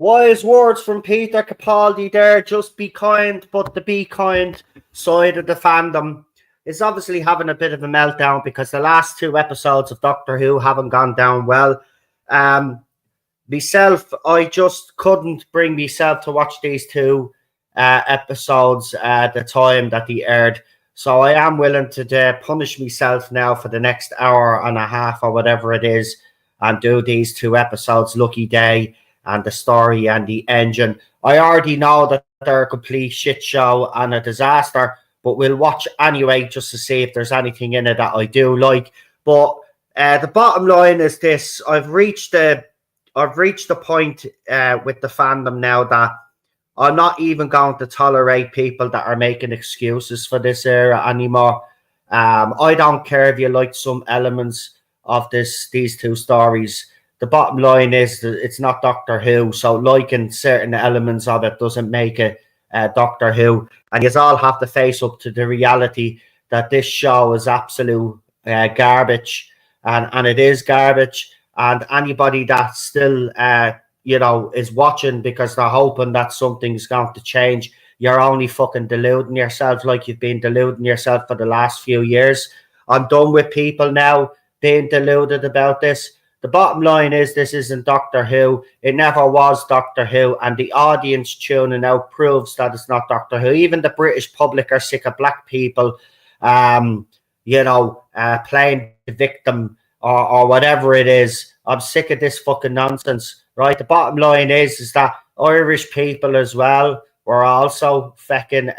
Wise words from Peter Capaldi there. Just be kind, but the be kind side of the fandom is obviously having a bit of a meltdown because the last two episodes of Doctor Who haven't gone down well. Myself, I just couldn't bring myself to watch these two episodes at the time that they aired. So I am willing to punish myself now for the next hour and a half or whatever it is and do these two episodes, Lucky Day and the story and the engine. I already know that they're a complete shit show and a disaster, but we'll watch anyway just to see if there's anything in it that I do like. But the bottom line is this: I've reached the point with the fandom now that I'm not even going to tolerate people that are making excuses for this era anymore. I don't care if you like some elements of these two stories. The bottom line is that it's not Doctor Who, so liking certain elements of it doesn't make it Doctor Who. And you all have to face up to the reality that this show is absolute garbage, and it is garbage. And anybody that still, is watching because they're hoping that something's going to change, you're only fucking deluding yourself like you've been deluding yourself for the last few years. I'm done with people now being deluded about this. The bottom line is this isn't Doctor Who. It never was Doctor Who, and the audience tuning out proves that it's not Doctor Who. Even the British public are sick of black people, playing the victim or whatever it is. I'm sick of this fucking nonsense, right? The bottom line is that Irish people as well were also fucking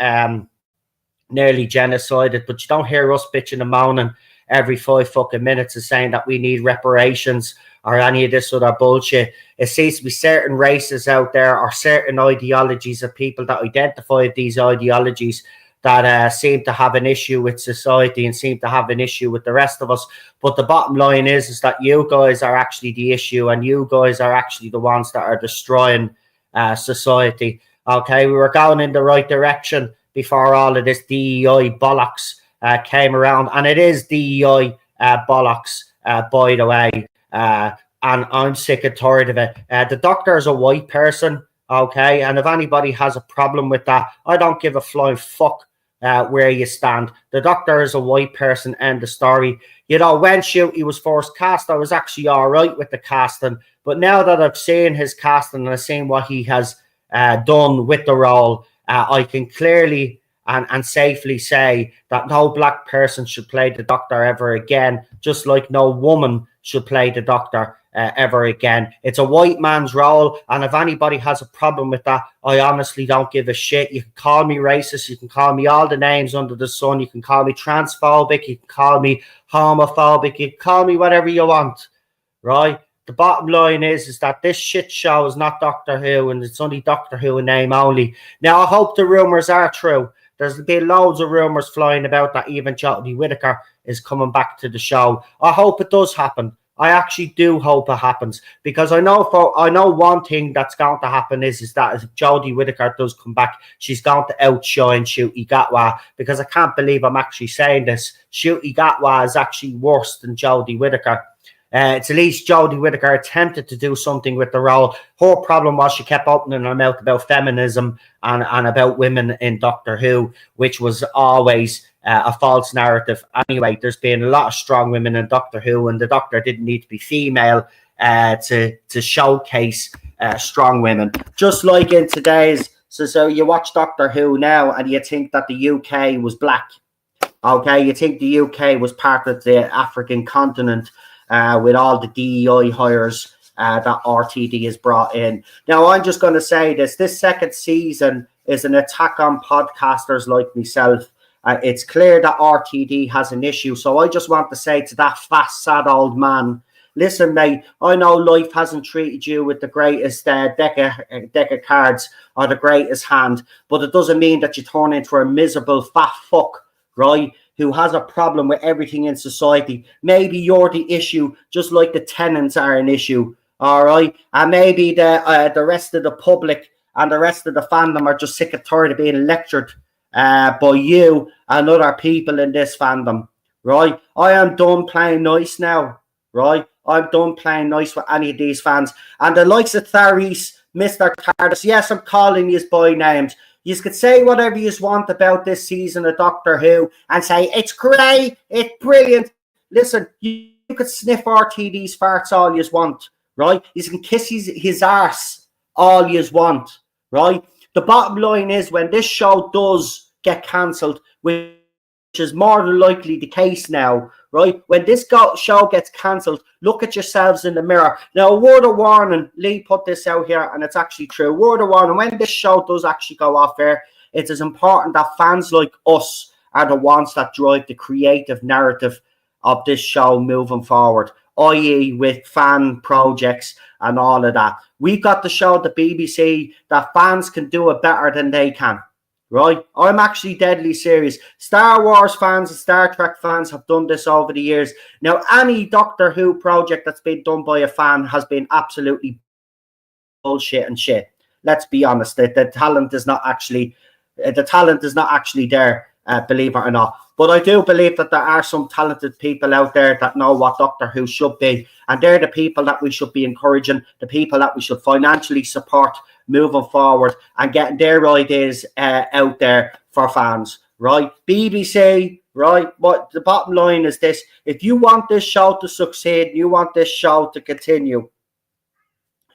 nearly genocided, but you don't hear us bitching and moaning every 5 fucking minutes and saying that we need reparations or any of this other bullshit. It seems to be certain races out there or certain ideologies of people that identify with these ideologies that seem to have an issue with society and seem to have an issue with the rest of us. But the bottom line is that you guys are actually the issue, and you guys are actually the ones that are destroying society. Okay, we were going in the right direction before all of this DEI bollocks came around, and it is DEI bollocks, by the way, and I'm sick and tired of it. The Doctor is a white person, okay, and if anybody has a problem with that, I don't give a flying fuck where you stand. The Doctor is a white person, end of story. You know, when Ncuti was first cast, I was actually all right with the casting, but now that I've seen his casting and I've seen what he has done with the role, I can clearly and safely say that no black person should play the Doctor ever again, just like no woman should play the Doctor ever again. It's a white man's role, and if anybody has a problem with that, I honestly don't give a shit. You can call me racist, you can call me all the names under the sun, you can call me transphobic, you can call me homophobic, you can call me whatever you want, right? The bottom line is that this shit show is not Doctor Who, and it's only Doctor Who in name only. Now, I hope the rumours are true. There's been loads of rumours flying about that even Jodie Whittaker is coming back to the show. I hope it does happen. I actually do hope it happens, because I know one thing that's going to happen is that if Jodie Whittaker does come back, she's going to outshine Ncuti Gatwa, because I can't believe I'm actually saying this. Ncuti Gatwa is actually worse than Jodie Whittaker. It's at least Jodie Whittaker attempted to do something with the role. Her problem was she kept opening her mouth about feminism and about women in Doctor Who, which was always a false narrative. Anyway, there's been a lot of strong women in Doctor Who, and the Doctor didn't need to be female to showcase strong women. Just like in today's, so you watch Doctor Who now and you think that the UK was black. Okay, you think the UK was part of the African continent with all the DEI hires that RTD has brought in. Now, I'm just going to say this second season is an attack on podcasters like myself. It's clear that RTD has an issue. So I just want to say to that fat, sad old man, listen, mate, I know life hasn't treated you with the greatest deck of cards or the greatest hand, but it doesn't mean that you turn into a miserable fat fuck, right, who has a problem with everything in society. Maybe you're the issue, just like the tenants are an issue, all right? And maybe the rest of the public and the rest of the fandom are just sick and tired of being lectured by you and other people in this fandom, right? I am done playing nice now, right? I'm done playing nice with any of these fans. And the likes of Tharis, Mr. Tardis, yes, I'm calling you by names. You could say whatever you want about this season of Doctor Who and say, it's great, it's brilliant. Listen, you could sniff RTD's farts all you want, right? You can kiss his arse all you want, right? The bottom line is when this show does get cancelled, which is more than likely the case now, right? When this show gets cancelled, look at yourselves in the mirror. Now, a word of warning, Lee put this out here, and it's actually true. Word of warning, when this show does actually go off air, it is important that fans like us are the ones that drive the creative narrative of this show moving forward, i.e. with fan projects and all of that. We've got to show the BBC that fans can do it better than they can. Right? I'm actually deadly serious. Star Wars fans and Star Trek fans have done this over the years. Now, any Doctor Who project that's been done by a fan has been absolutely bullshit and shit. Let's be honest. The talent is not actually there, believe it or not. But I do believe that there are some talented people out there that know what Doctor Who should be. And they're the people that we should be encouraging, the people that we should financially support moving forward and getting their ideas out there for fans, right? BBC, right? But the bottom line is this: if you want this show to succeed, you want this show to continue,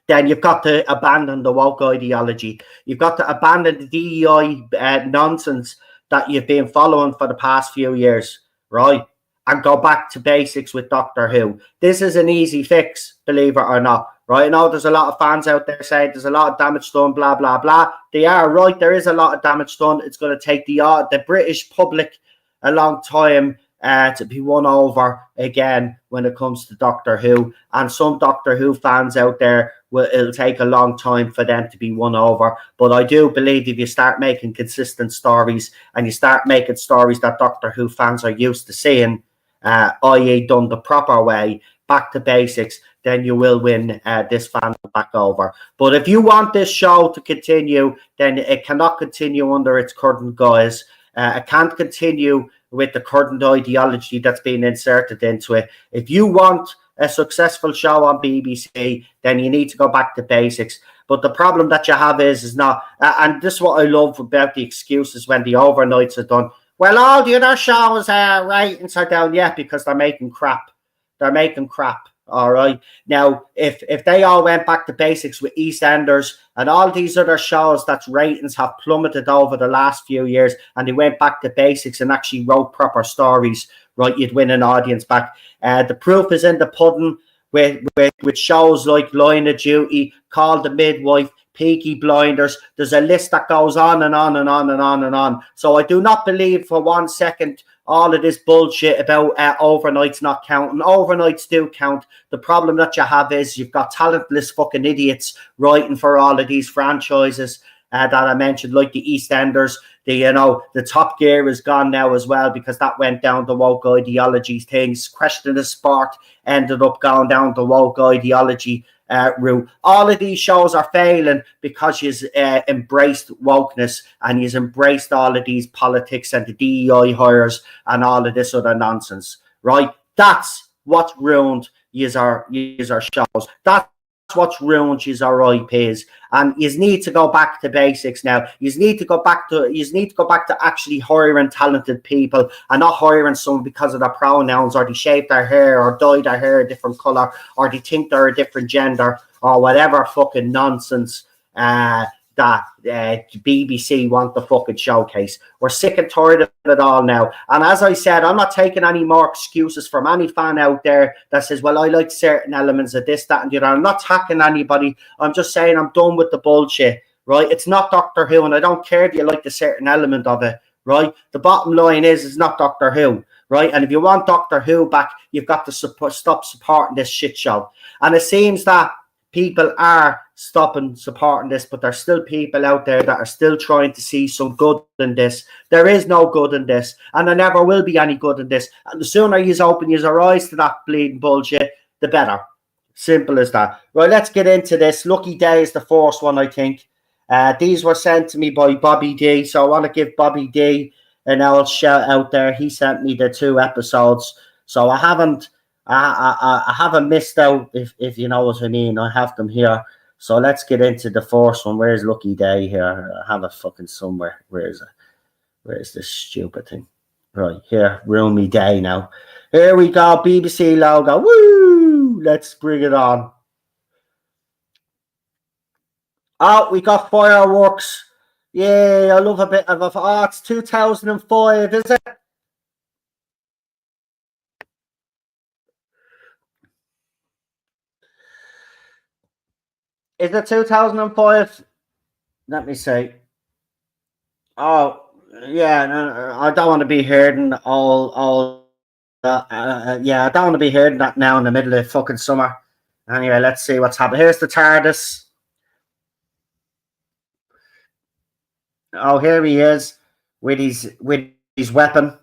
then you've got to abandon the woke ideology. You've got to abandon the DEI nonsense that you've been following for the past few years, right? And go back to basics with Doctor Who. This is an easy fix, believe it or not. Right, I know there's a lot of fans out there saying there's a lot of damage done, blah, blah, blah. They are right. There is a lot of damage done. It's going to take the British public a long time to be won over again when it comes to Doctor Who. And some Doctor Who fans out there, it'll take a long time for them to be won over. But I do believe if you start making consistent stories and you start making stories that Doctor Who fans are used to seeing, i.e. done the proper way, back to basics, then you will win this fan back over. But if you want this show to continue, then it cannot continue under its current guise. It can't continue with the current ideology that's been inserted into it. If you want a successful show on BBC, then you need to go back to basics. But the problem that you have is not, and this is what I love about the excuses when the overnights are done. Well, all the other shows are ratings are down, yeah, because they're making crap. They're making crap. All right. Now, if they all went back to basics with EastEnders and all these other shows that ratings have plummeted over the last few years, and they went back to basics and actually wrote proper stories, right, you'd win an audience back. The proof is in the pudding with shows like Line of Duty, Call the Midwife, Peaky Blinders. There's a list that goes on and on and on and on and on. So I do not believe for 1 second all of this bullshit about overnights not counting. Overnights do count. The problem that you have is you've got talentless fucking idiots writing for all of these franchises that I mentioned, like the EastEnders. The Top Gear is gone now as well because that went down the woke ideology things. Question of Sport ended up going down the woke ideology route. All of these shows are failing because he's embraced wokeness and he's embraced all of these politics and the DEI hires and all of this other nonsense, right? That's what ruined our shows. That's what's ruined his RIPs, and you need to go back to basics now. You need to go back to actually hiring talented people and not hiring someone because of their pronouns, or they shape their hair, or dye their hair a different color, or they think they're a different gender, or whatever fucking nonsense that BBC want to fucking showcase. We're sick and tired of it all now. And as I said, I'm not taking any more excuses from any fan out there that says, well, I like certain elements of this, that, and the other. I'm not attacking anybody. I'm just saying I'm done with the bullshit, right? It's not Doctor Who, and I don't care if you like a certain element of it, right? The bottom line is, it's not Doctor Who, right? And if you want Doctor Who back, you've got to stop supporting this shit show. And it seems that people are stopping supporting this, but there's still people out there that are still trying to see some good in this. There is no good in this, and there never will be any good in this. And the sooner you open your eyes to that bleeding bullshit, the better. Simple as that. Right, let's get into this. Lucky Day is the first one, I think. These were sent to me by Bobby D, so I want to give Bobby D an old shout out there. He sent me the 2 episodes, so I haven't missed out, if you know what I mean. I have them here. So let's get into the first one. Where's Lucky Day here? I have it fucking somewhere. Where is it? Where is this stupid thing? Right, here. Roomy Day now. Here we go. BBC logo. Woo! Let's bring it on. Oh, we got fireworks. Yeah, I love a bit of a... Oh, it's 2005, is it? Is it 2005? Let me see. Oh, yeah. No, I don't want to be hearing all yeah, I don't want to be hearing that now in the middle of fucking summer. Anyway, let's see what's happening. Here's the TARDIS. Oh, here he is with his weapon.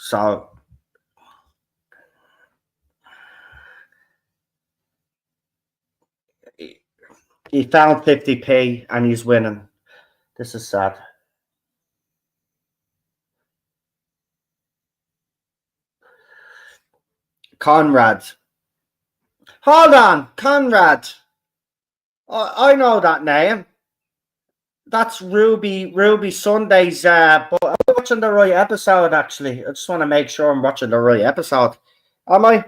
So he found 50p and he's winning. This is sad. Conrad. Hold on, Conrad. I know that name. That's Ruby Sundays. But I'm watching the right episode, actually. I just want to make sure I'm watching the right episode. Am I?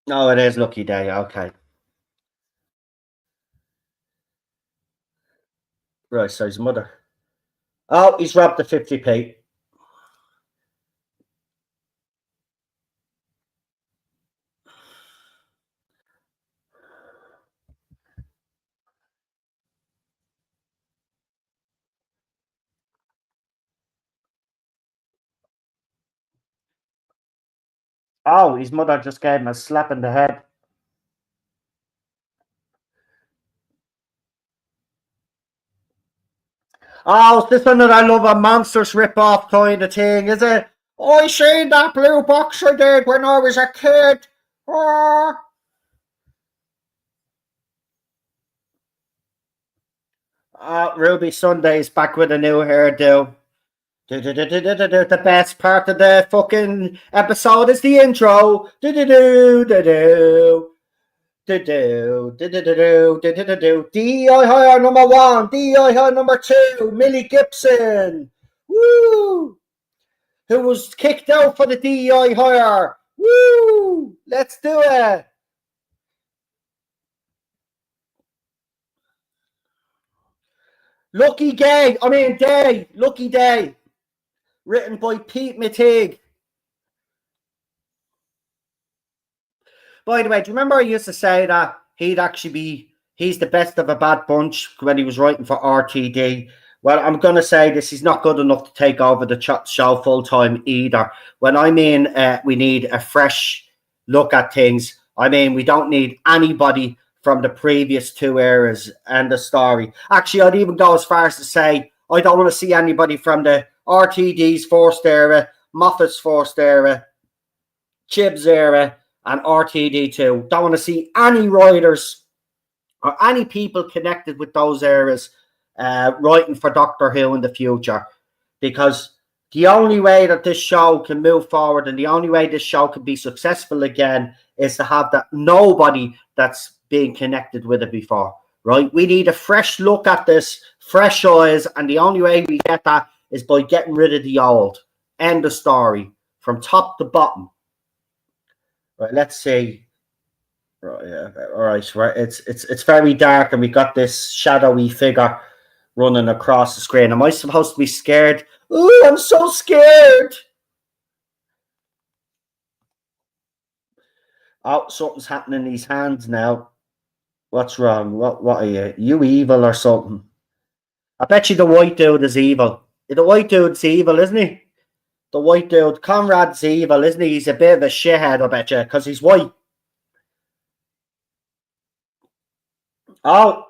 No, it is Lucky Day. Okay. Right, so his mother. Oh, he's robbed the 50p. Oh, his mother just gave him a slap in the head. Oh, is this another I Love a Monsters rip-off kind of thing, is it? I seen that blue box I did when I was a kid. Oh. Ruby Sunday's back with a new hairdo. The best part of the fucking episode is the intro. DEI hire number 1, DEI hire number 2, Millie Gibson. Woo! Who was kicked out for the DEI hire. Woo! Let's do it. Lucky Day. Lucky Day. Written by Pete Mattig. By the way, do you remember I used to say that he's the best of a bad bunch when he was writing for RTD? Well, I'm going to say this, he's not good enough to take over the show full time either. When I mean we need a fresh look at things, I mean, we don't need anybody from the previous two eras and the story. Actually, I'd even go as far as to say I don't want to see anybody from the RTD's first era, Moffat's first era, Chib's era, and RTD2. Don't want to see any writers or any people connected with those eras writing for Doctor Who in the future, because the only way that this show can move forward and the only way this show can be successful again is to have that nobody that's being connected with it before, right? We need a fresh look at this, fresh eyes, and the only way we get that is by getting rid of the old. End of story, from top to bottom. Right, let's see. Right, yeah, all right, right. It's very dark, and we got this shadowy figure running across the screen. Am I supposed to be scared? Oh, I'm so scared. Oh, something's happening in his hands now. What's wrong? What are you? You evil or something? I bet you the white dude is evil. The white dude's evil, isn't he? The white dude, Conrad's evil, isn't he? He's a bit of a shithead, I bet you, because he's white. Oh.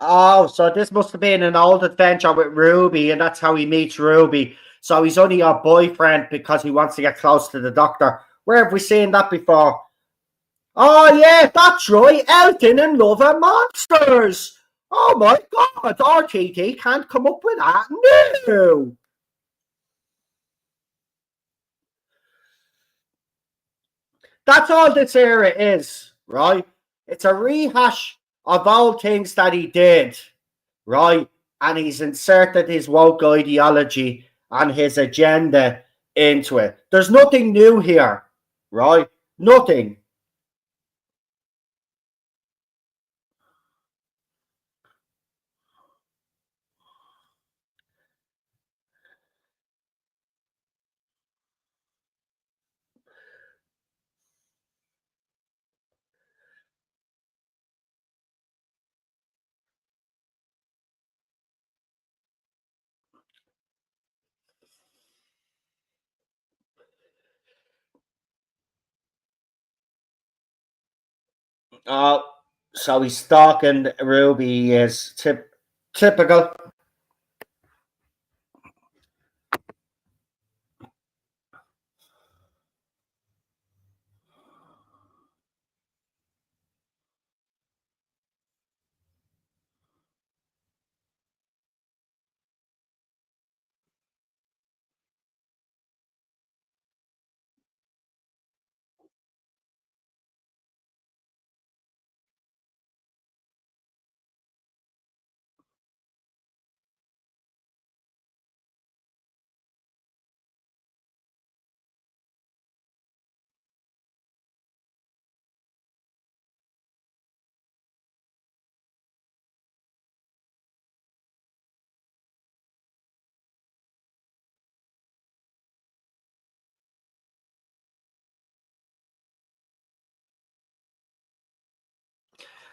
Oh, so this must have been an old adventure with Ruby, and that's how he meets Ruby. So he's only your boyfriend because he wants to get close to the Doctor. Where have we seen that before? Oh, yeah, that's right. Elton and Lover Monsters. Oh, my God. RTT can't come up with that. No. That's all this era is, right? It's a rehash of all things that he did, right? And he's inserted his woke ideology and his agenda into it. There's nothing new here, right? Nothing. Uh, so he's stalking Ruby is typical.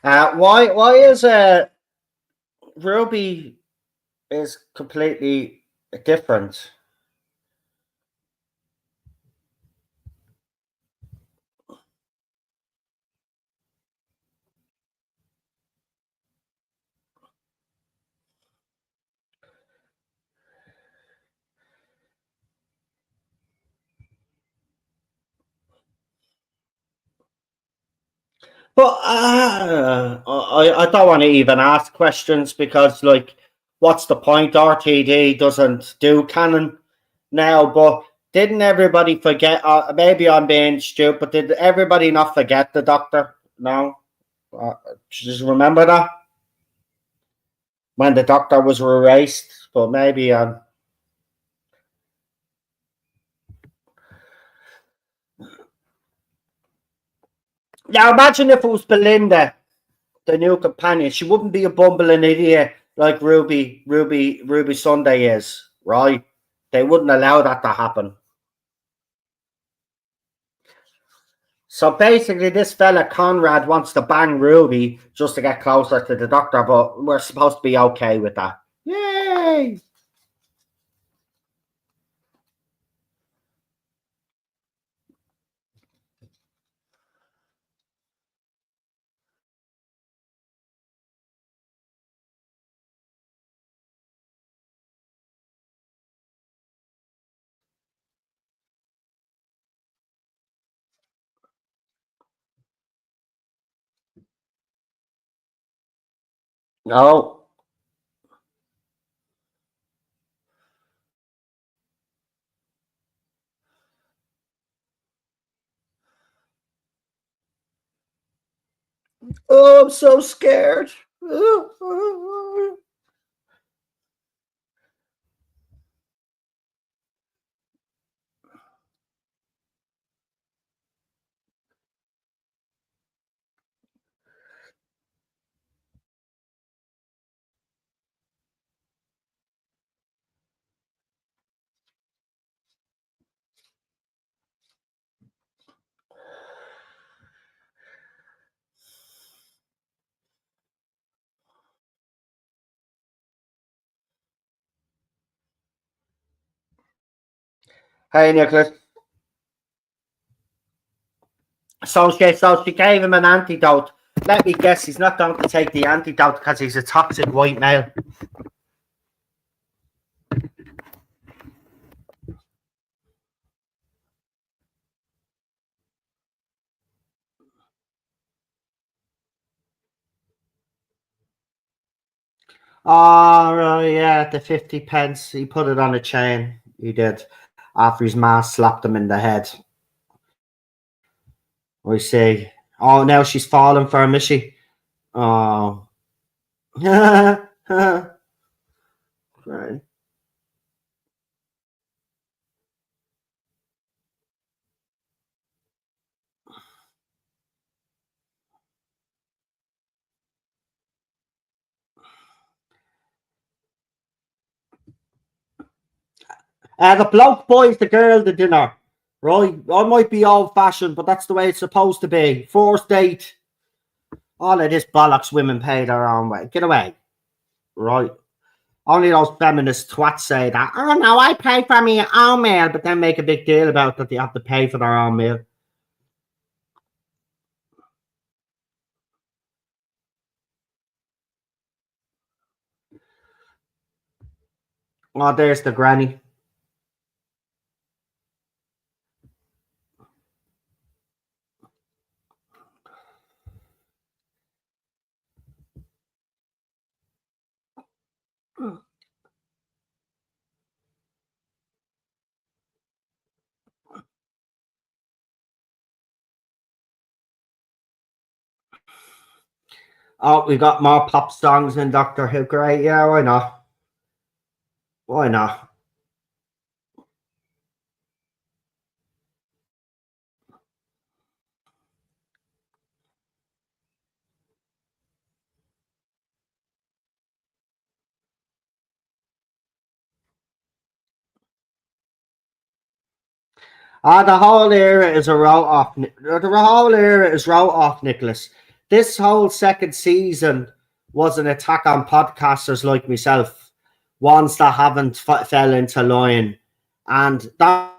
Why is Ruby is completely different? But I don't want to even ask questions because, like, what's the point? RTD doesn't do canon now, but didn't everybody forget? Maybe I'm being stupid. Did everybody not forget the Doctor? No? Just remember that? When the Doctor was erased? But maybe now imagine if it was Belinda, the new companion. She wouldn't be a bumbling idiot like Ruby Sunday is, right? They wouldn't allow that to happen. So basically, this fella Conrad wants to bang Ruby just to get closer to the Doctor, but we're supposed to be okay with that. Yay! No. Oh, I'm so scared. Hey, Nicholas. So she gave him an antidote. Let me guess, he's not going to take the antidote because he's a toxic white male. Oh, yeah, the 50 pence. He put it on a chain. He did. After his ma slapped him in the head. We see. Oh, now she's falling for him, is she? Oh. Right. The bloke buys the girl the dinner. Right? I might be old fashioned, but that's the way it's supposed to be. First date. All of this bollocks women pay their own way. Get away. Right? Only those feminist twats say that. Oh no, I pay for my own meal, but then make a big deal about that they have to pay for their own meal. Oh, there's the granny. Oh, we got more pop songs in Doctor Who. Great, yeah, why not? Why not? The whole era is a wrote off. The whole era is wrote off, Nicholas. This whole second season was an attack on podcasters like myself, ones that haven't fell into line, and that's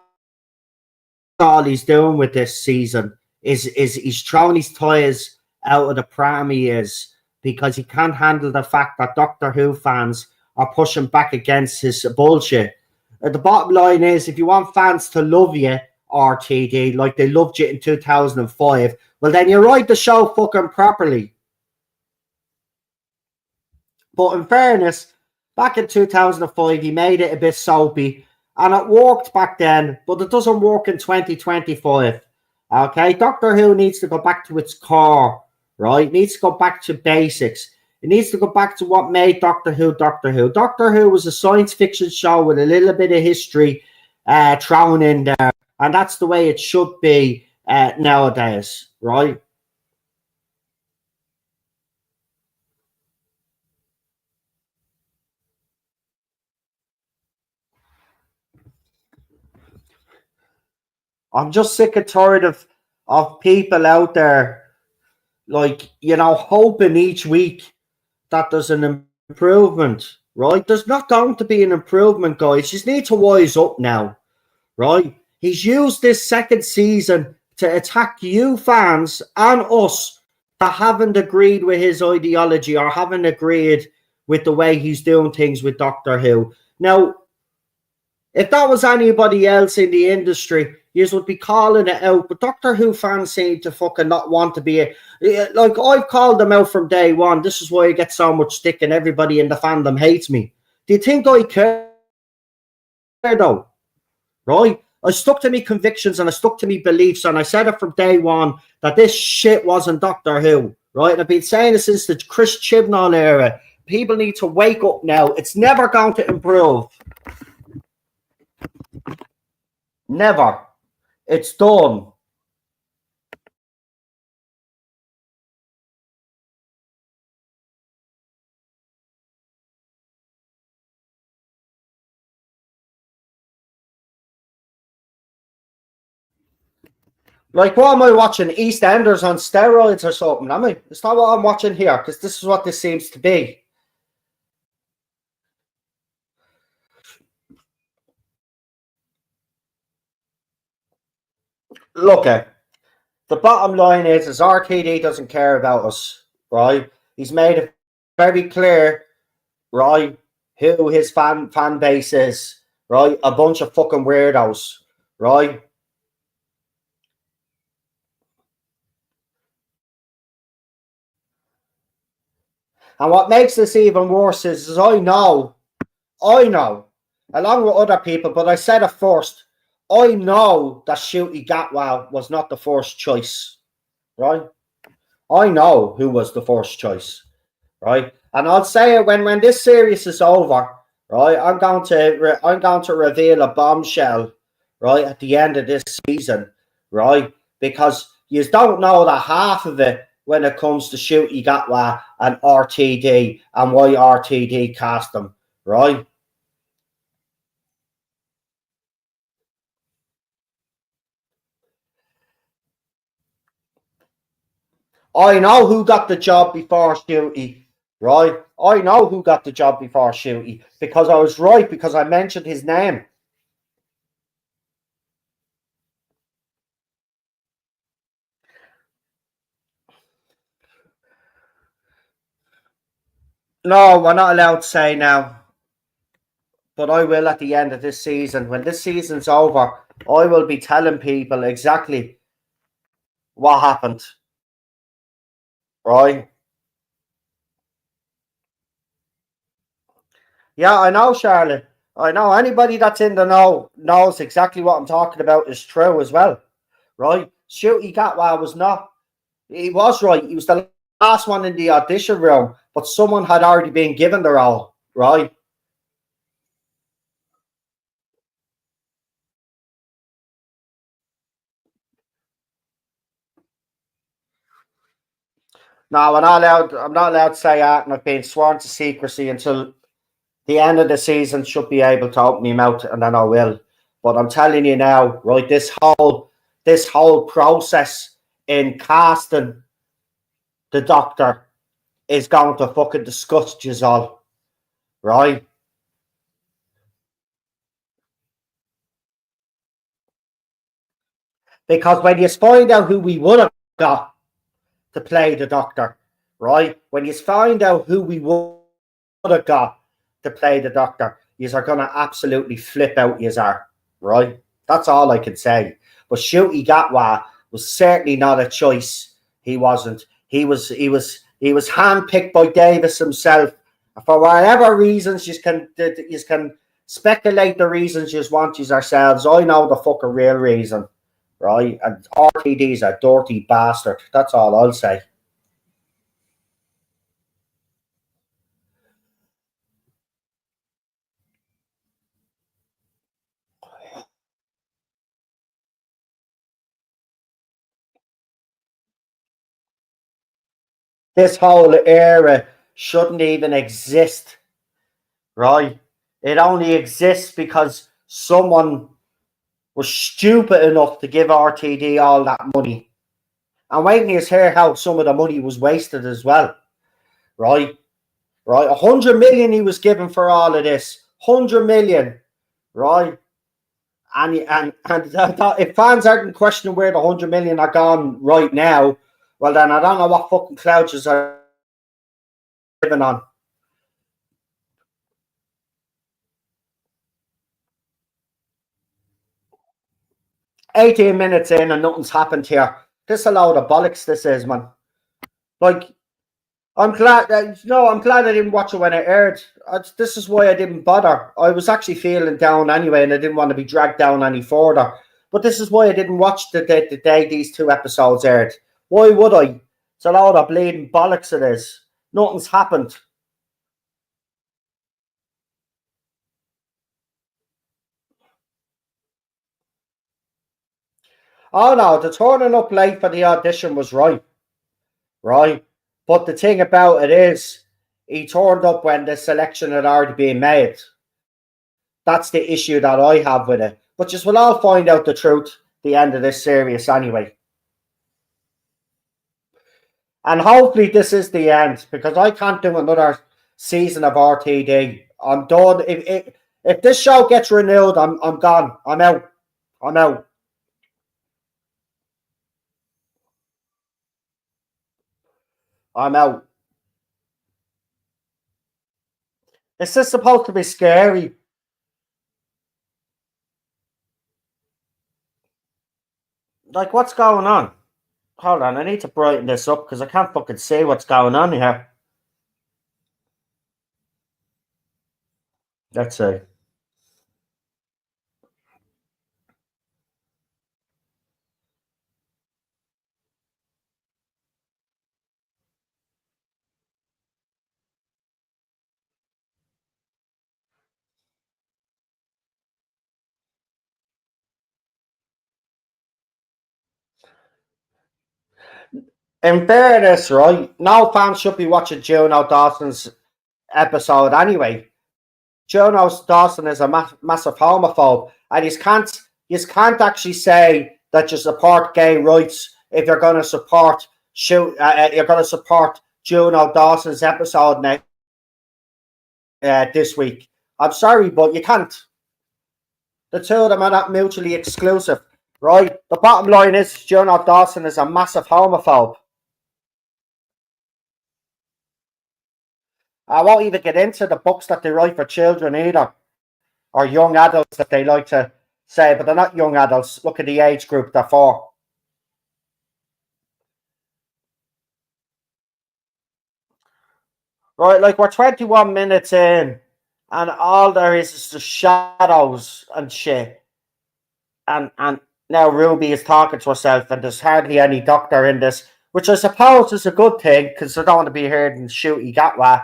all he's doing with this season. Is he's throwing his toys out of the pram he is because he can't handle the fact that Doctor Who fans are pushing back against his bullshit. The bottom line is, if you want fans to love you, RTD, like they loved you in 2005, well, then you write the show fucking properly. But in fairness, back in 2005, he made it a bit soapy, and it worked back then, but it doesn't work in 2025. Okay, Doctor Who needs to go back to its core, right? It needs to go back to basics. It needs to go back to what made Doctor Who Doctor Who. Doctor Who was a science fiction show with a little bit of history thrown in there, and that's the way it should be nowadays, right? I'm just sick and tired of of people out there, like, you know, hoping each week that there's an improvement, right? There's not going to be an improvement, guys. You just need to wise up now, right? He's used this second season to attack you fans and us that haven't agreed with his ideology or haven't agreed with the way he's doing things with Doctor Who. Now, if that was anybody else in the industry, you would be calling it out. But Doctor Who fans seem to fucking not want to be like, I've called them out from day one. This is why I get so much stick and everybody in the fandom hates me. Do you think I care though? Right? I stuck to me convictions and I stuck to me beliefs, and I said it from day one that this shit wasn't Doctor Who. Right? And I've been saying it since the Chris Chibnall era. People need to wake up now. It's never going to improve. Never. It's done. Like, what am I watching? EastEnders on steroids or something? Am I? It's not what I'm watching here, because this is what this seems to be. Look, the bottom line is RTD doesn't care about us, right? He's made it very clear, right, who his fan base is, right? A bunch of fucking weirdos, right? And what makes this even worse is I know, along with other people, but I said it first, I know that Ncuti Gatwa was not the first choice, right? I know who was the first choice, right? And I'll say it when this series is over, right? I'm going to reveal a bombshell, right, at the end of this season, right? Because you don't know the half of it when it comes to Ncuti Gatwa and RTD and why RTD cast them, right? I know who got the job before Ncuti, right? I know who got the job before Ncuti because I was right, because I mentioned his name. No, we're not allowed to say now, but I will at the end of this season. When this season's over, I will be telling people exactly what happened, right? Yeah, I know, Charlotte. I know anybody that's in the know knows exactly what I'm talking about is true as well, right? Ncuti Gatwa was not. He was right. He was the last one in the audition room, but someone had already been given the role, right? No, I'm not allowed to say that, and I've been sworn to secrecy until the end of the season. Should be able to open my mouth, and then I will. But I'm telling you now, right? This whole process in casting the Doctor is going to fucking disgust you all, right? Because when you find out who we would have got to play the Doctor, right? When you find out who we would have got to play the Doctor, you are going to absolutely flip out, you are, right? That's all I can say. But Ncuti Gatwa was certainly not a choice. He wasn't. He was handpicked by Davis himself. For whatever reasons, you can speculate the reasons you want yourselves. I know the fucking real reason, right? And RTD's a dirty bastard. That's all I'll say. This whole era shouldn't even exist, right? It only exists because someone was stupid enough to give RTD all that money, And wait till you hear how some of the money was wasted as well. Right? Right? 100 million he was given for all of this. 100 million. Right? And if fans aren't questioning where the 100 million are gone right now, well then I don't know what fucking clouds are living on. $18 in and nothing's happened here. This is a load of bollocks, this is, man. Like, I'm glad I'm glad I didn't watch it when it aired. This is why I didn't bother. I was actually feeling down anyway, and I didn't want to be dragged down any further. But this is why I didn't watch the day these two episodes aired. Why would I? It's a load of bleeding bollocks it is. Nothing's happened. Oh no, the turning up late for the audition was right. Right? But the thing about it is, he turned up when the selection had already been made. That's the issue that I have with it. But just we'll all find out the truth at the end of this series anyway. And hopefully this is the end, because I can't do another season of RTD. I'm done. If this show gets renewed, I'm gone. I'm out. I'm out. I'm out. Is this supposed to be scary? Like, what's going on? Hold on, I need to brighten this up because I can't fucking see what's going on here. Let's see. In fairness, right, no fans should be watching Juno Dawson's episode anyway. Juno Dawson is a massive homophobe, and you can't actually say that you support gay rights if you're going to support Juno Dawson's episode next this week. I'm sorry, but you can't. The two of them are not mutually exclusive, right? The bottom line is Juno Dawson is a massive homophobe. I won't even get into the books that they write for children either, or young adults that they like to say, but they're not young adults. Look at the age group they're for. Right, like we're 21 minutes in, and all there is the shadows and shit. And now Ruby is talking to herself, and there's hardly any doctor in this, which I suppose is a good thing because I don't want to be heard in shooty gatwa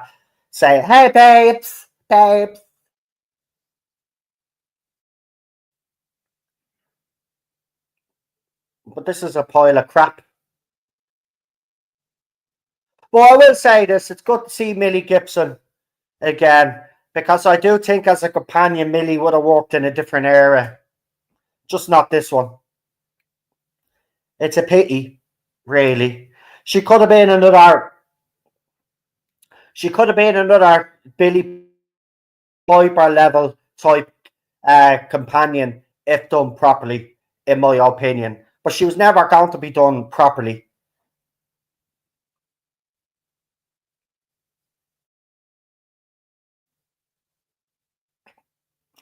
say, "Hey, babes, babes." But this is a pile of crap. But I will say this: it's good to see Millie Gibson again, because I do think as a companion, Millie would have worked in a different era, just not this one. It's a pity, really. She could have been another. She could have been another Billy Piper level type companion if done properly, in my opinion. But she was never going to be done properly.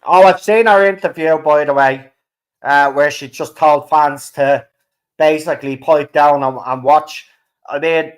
Oh, I've seen her interview, by the way, where she just told fans to basically pipe down and watch. I mean,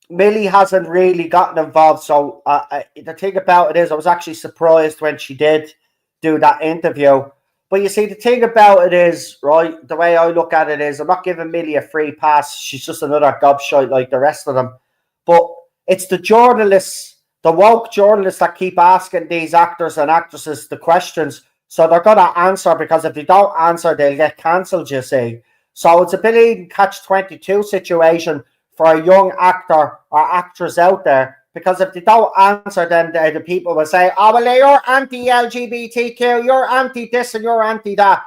Millie hasn't really gotten involved. So the thing about it is, I was actually surprised when she did do that interview. But you see, the thing about it is, right, the way I look at it is, I'm not giving Millie a free pass. She's just another gobshite like the rest of them. But it's the journalists, the woke journalists that keep asking these actors and actresses the questions. So they're going to answer, because if they don't answer, they'll get cancelled, you see. So it's a bit catch-22 situation for a young actor or actress out there, because if they don't answer, then the people will say, "Oh, well, you're anti-LGBTQ, you're anti this and you're anti that."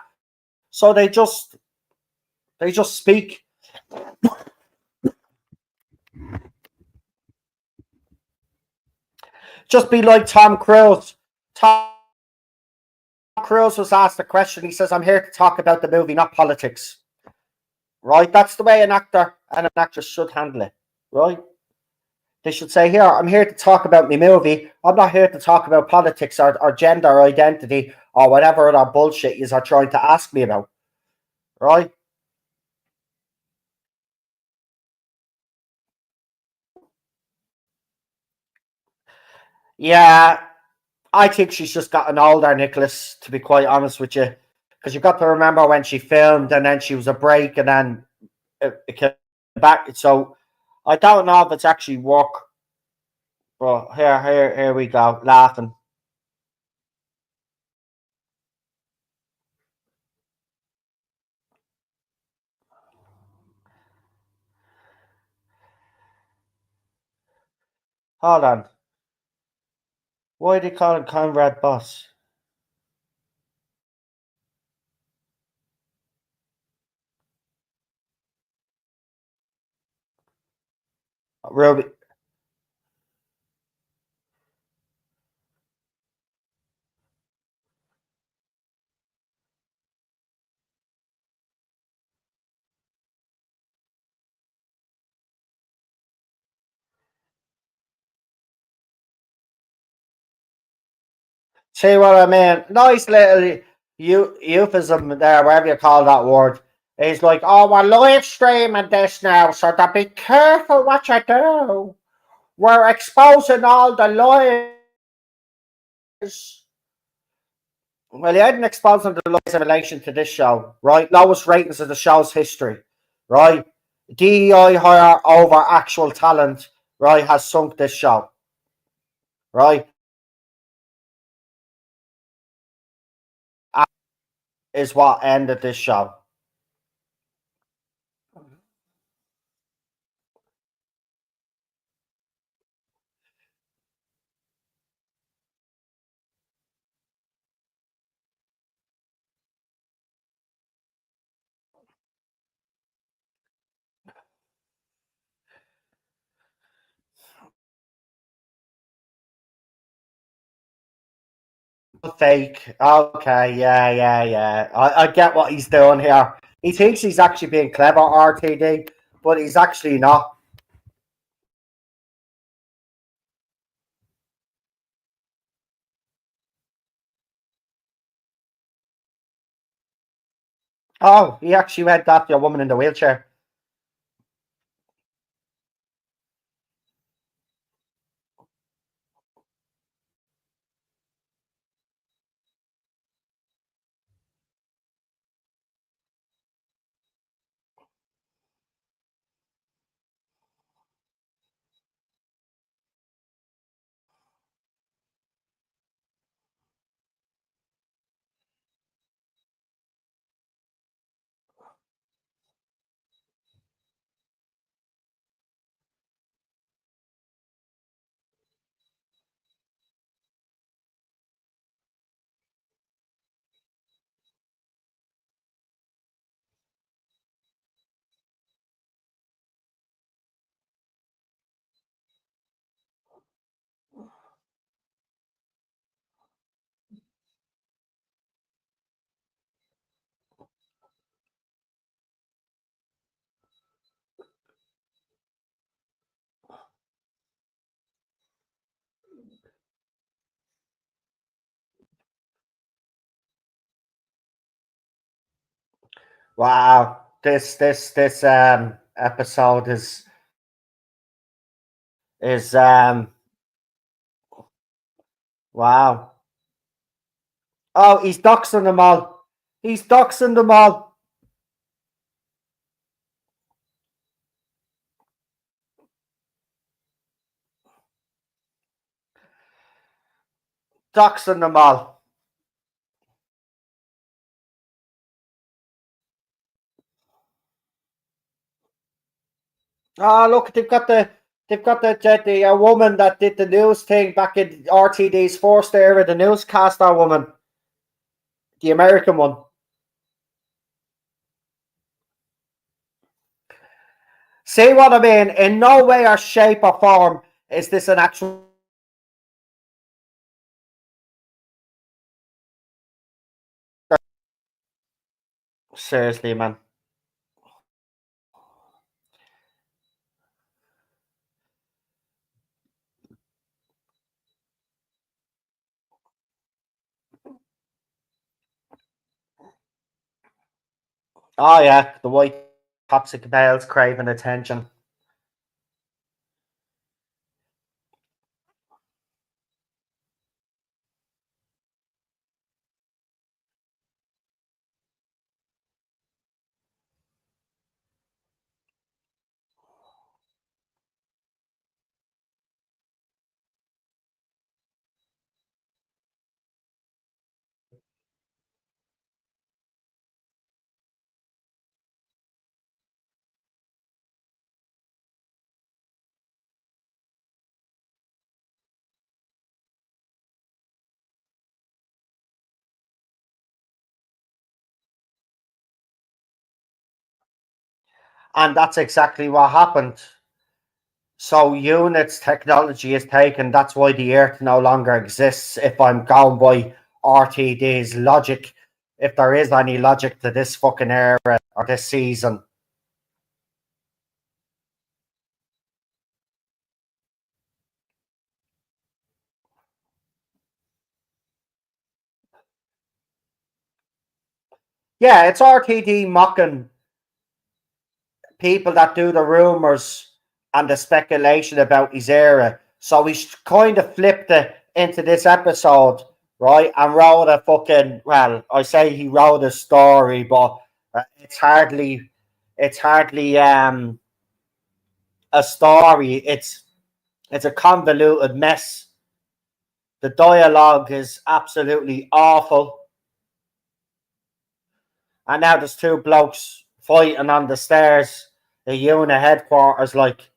So they just speak Just be like Tom Cruise. Tom Cruise was asked a question. He says, "I'm here to talk about the movie, not politics." Right? That's the way an actor and an actress should handle it. Right? They should say, "Here, I'm here to talk about my movie. I'm not here to talk about politics or gender identity or whatever other bullshit you are trying to ask me about." Right? Yeah, I think she's just gotten older, Nicholas, to be quite honest with you. Because you've got to remember when she filmed and then she was a break and then it came back. So I don't know if it's actually work. But here we go, laughing. Hold on. Why do they call him Conrad Boss? Ruby. See what I mean? Nice little euphemism there, whatever you call that word. He's like, "Oh, we're live streaming this now, so to be careful what you do. We're exposing all the lies." Well, he hadn't exposed the lies in relation to this show, right? Lowest ratings of the show's history, right? DEI higher over actual talent, right, has sunk this show, right? Is what ended this show. Fake. Okay, yeah. I get what he's doing here. He thinks he's actually being clever, RTD, but he's actually not. Oh, he actually went after a woman in the wheelchair. Wow, this episode is wow. Oh, he's doxing them all. He's doxing them all. Doxing them all. Oh, look, they've got the woman that did the news thing back in RTD's first era, the newscaster woman, the American one. See what I mean? In no way or shape or form is this an actual. Seriously, man. Oh yeah, the white toxic males craving attention. And that's exactly what happened. So units technology is taken. That's why the Earth no longer exists. If I'm going by RTD's logic, if there is any logic to this fucking era or this season. Yeah, it's RTD mocking people that do the rumors and the speculation about his era. So he's kind of flipped it into this episode, right? And wrote a fucking, well, I say he wrote a story, but it's hardly a story. It's a convoluted mess. The dialogue is absolutely awful. And now there's two blokes fighting on the stairs, the unit headquarters, like.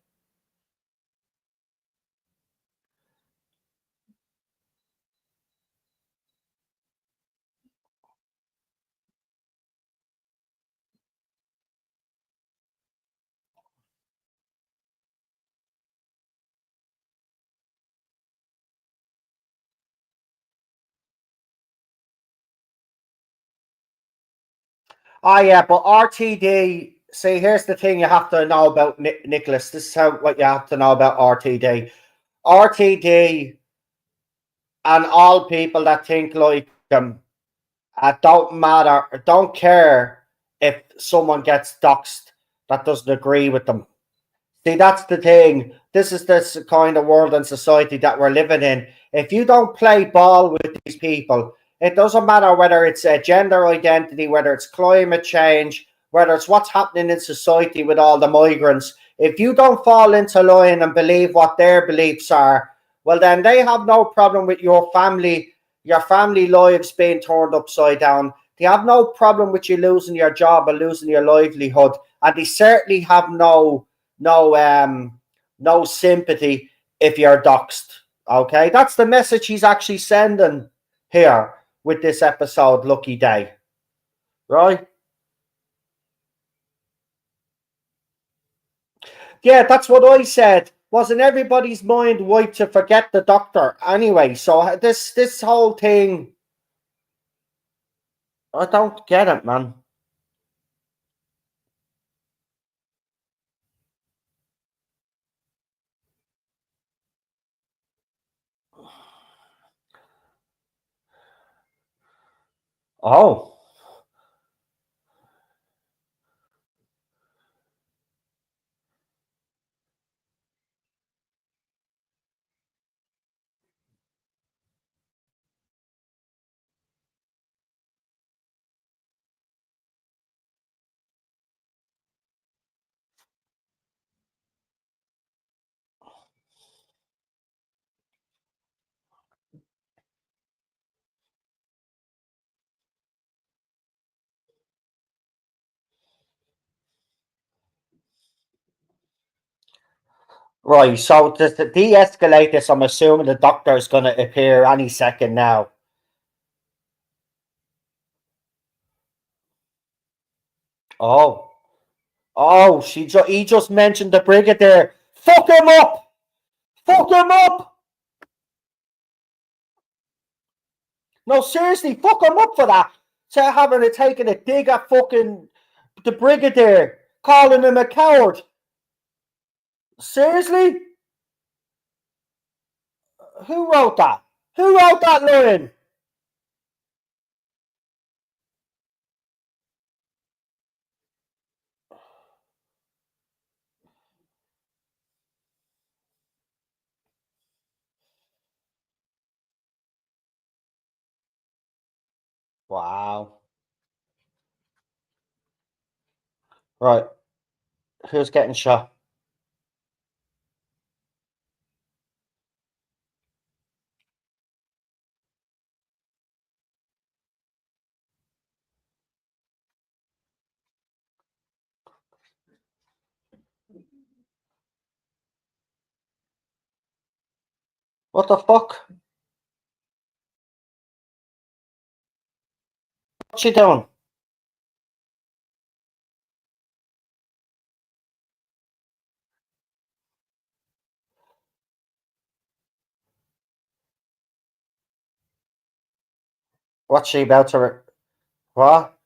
Oh yeah, but RTD. See, here's the thing you have to know about Nicholas. This is how what you have to know about RTD. RTD and all people that think like him don't matter, don't care if someone gets doxxed that doesn't agree with them. See, that's the thing. This is this kind of world and society that we're living in. If you don't play ball with these people, it doesn't matter whether it's a gender identity, whether it's climate change, whether it's what's happening in society with all the migrants. If you don't fall into line and believe what their beliefs are, well, then they have no problem with your family lives being turned upside down. They have no problem with you losing your job or losing your livelihood, and they certainly have no sympathy if you're doxxed. Okay, that's the message he's actually sending here with this episode, Lucky Day, right? Yeah, that's what I said. Wasn't everybody's mind wiped to forget the doctor anyway? So this whole thing, I don't get it, man. Oh, right. So to de-escalate this, I'm assuming the doctor is going to appear any second now. Oh. Oh, he just mentioned the Brigadier. Fuck him up! Fuck him up! No, seriously, fuck him up for that. So having to taking a dig at fucking the Brigadier, calling him a coward. Seriously? Who wrote that? Who wrote that line? Wow. Right. Who's getting shot? What the fuck? What's she doing? What's she about to? What?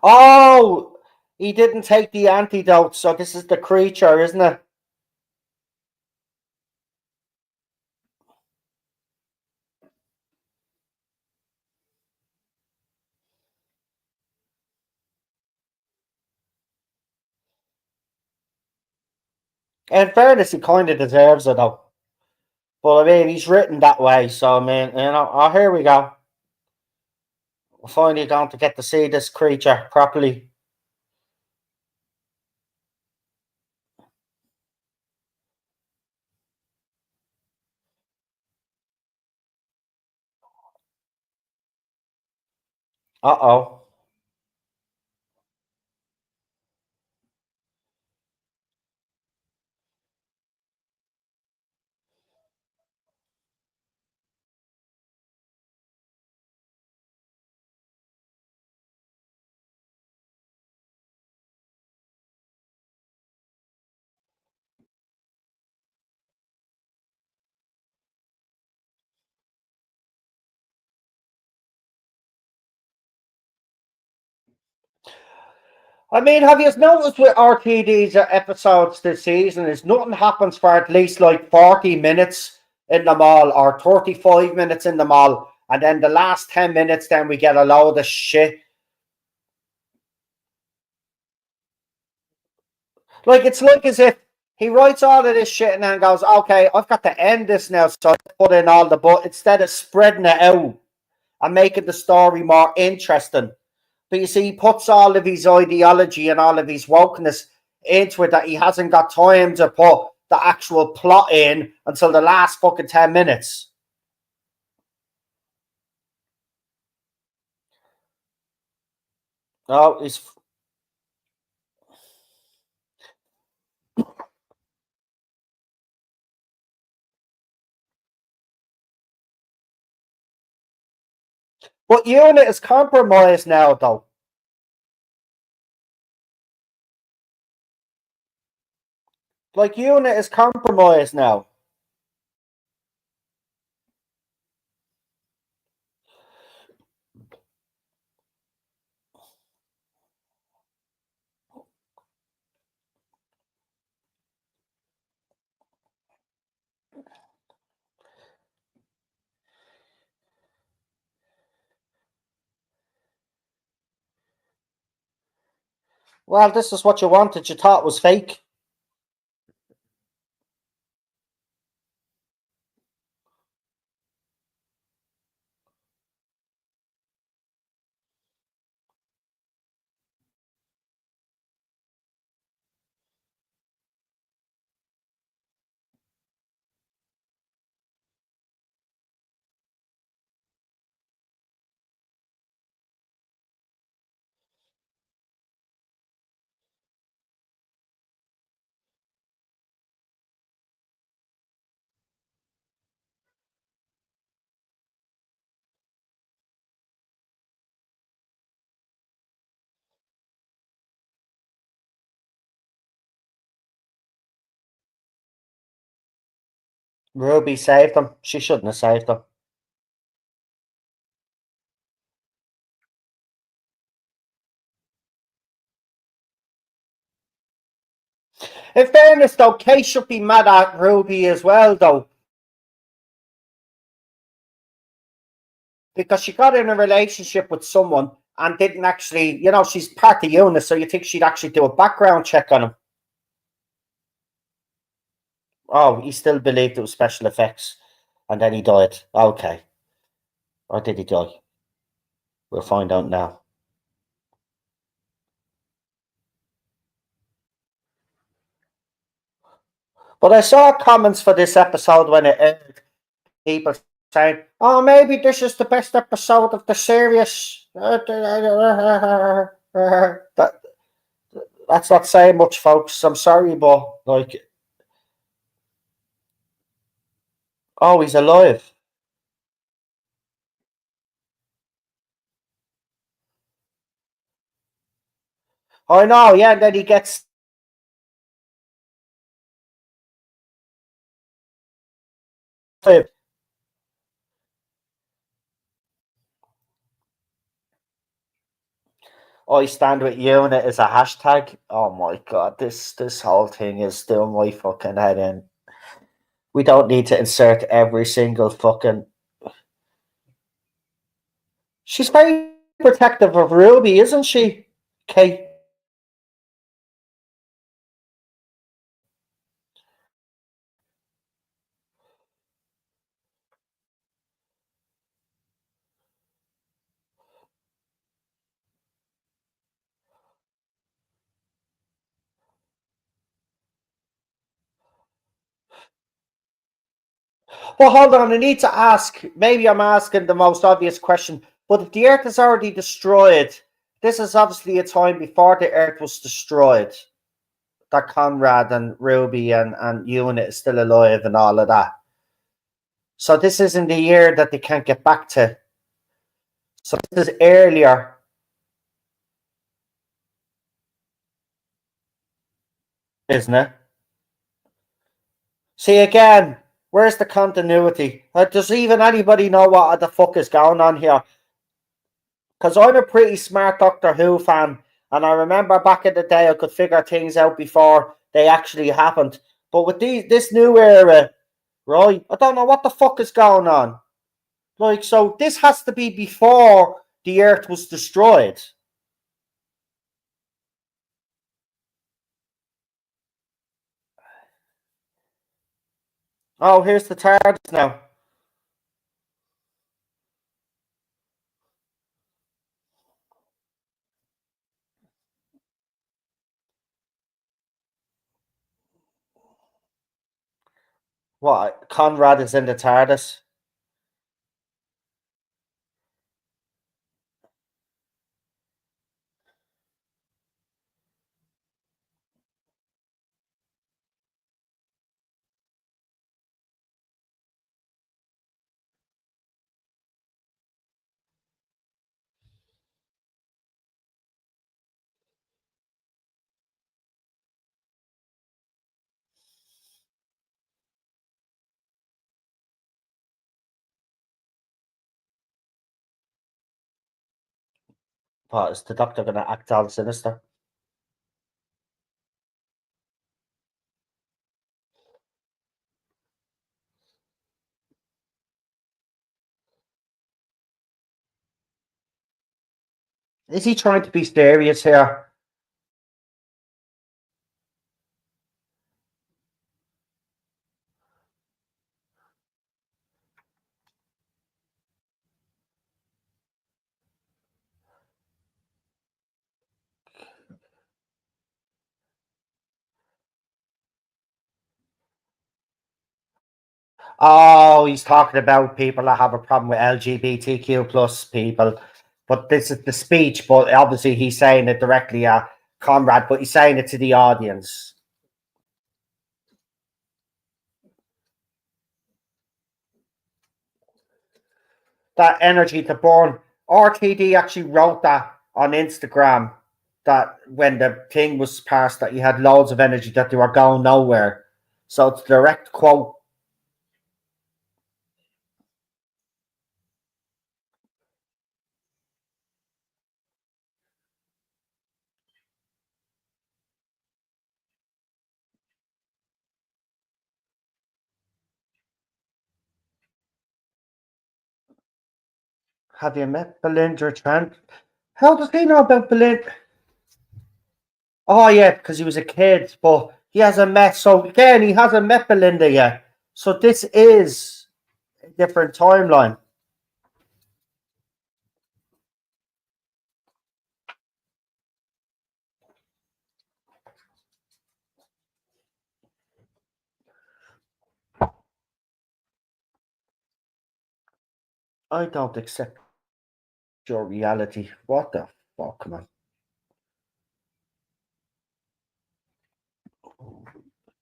Oh, he didn't take the antidote, so this is the creature, isn't it? In fairness, he kind of deserves it though. But I mean, he's written that way, so I mean, oh, here we go. We're finally going to get to see this creature properly. Uh oh. I mean, have you noticed with RTD's episodes this season is nothing happens for at least like 40 minutes in the mall or 35 minutes in the mall, and then the last 10 minutes, then we get a load of shit. Like, it's like as if he writes all of this shit and then goes, okay, I've got to end this now, so I put in all the, but instead of spreading it out and making the story more interesting. But you see, he puts all of his ideology and all of his wokeness into it that he hasn't got time to put the actual plot in until the last fucking 10 minutes. No, he's. But Unit is compromised now, though. Like, Unit is compromised now. Well, this is what you wanted. You thought was fake. Ruby saved them. She shouldn't have saved them. In fairness, though, Kay should be mad at Ruby as well, though, because she got in a relationship with someone and didn't actually, she's part of UNIT, so you think she'd actually do a background check on him. Oh, he still believed it was special effects, and then he died. Okay. Or did he die? We'll find out now. But I saw comments for this episode when it aired. People saying, "Oh, maybe this is the best episode of the series." That's not saying much, folks. I'm sorry, but oh, he's alive. I know, yeah. And then he gets. I stand with UNIT as a hashtag. Oh my god, this whole thing is still my fucking head in. We don't need to insert every single fucking. She's very protective of Ruby, isn't she, Kate? Well, hold on. I need to ask. Maybe I'm asking the most obvious question, but if the Earth is already destroyed, this is obviously a time before the Earth was destroyed. That Conrad and Ruby and Unit is still alive and all of that. So this isn't the year that they can't get back to. So this is earlier, isn't it? See again, where's the continuity? Does even anybody know what the fuck is going on here? Because I'm a pretty smart Doctor Who fan, and I remember back in the day I could figure things out before they actually happened. But with this new era, right, I don't know what the fuck is going on. Like, so this has to be before the Earth was destroyed. Oh, here's the TARDIS now. What? Conrad is in the TARDIS. What, is the Doctor going to act all sinister? Is he trying to be serious here? Oh, he's talking about people that have a problem with LGBTQ plus people. But this is the speech, but obviously he's saying it directly at Conrad, but he's saying it to the audience. That energy to burn. RTD actually wrote that on Instagram that when the thing was passed that you had loads of energy that they were going nowhere. So it's a direct quote. Have you met Belinda Trent? How does he know about Belinda? Oh yeah, because he was a kid, but he hasn't met. So again, he hasn't met Belinda yet. So this is a different timeline. I don't accept your reality. What the fuck, man?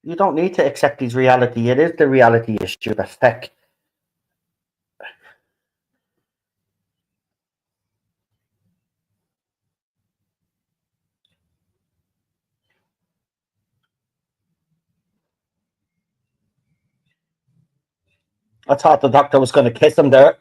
You don't need to accept his reality. It is the reality, you stupid feck. I thought the doctor was going to kiss him there.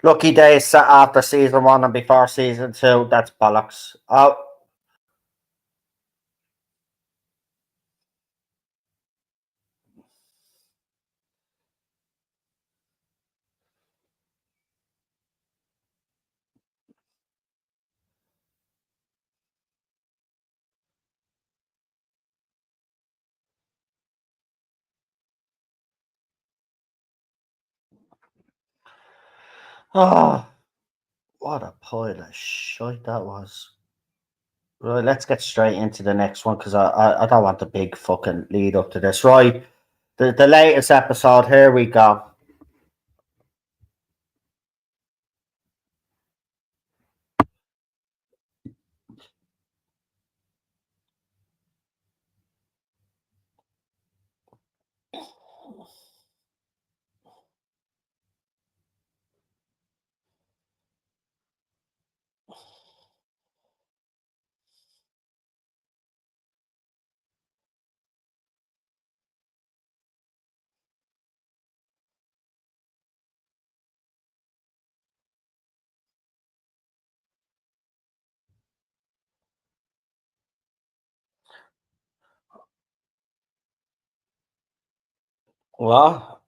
Lucky days set after season one and before season two. That's bollocks. Oh, oh, what a pile of shit that was. Right, let's get straight into the next one because I don't want the big fucking lead up to this. Right, the latest episode. Here we go. What?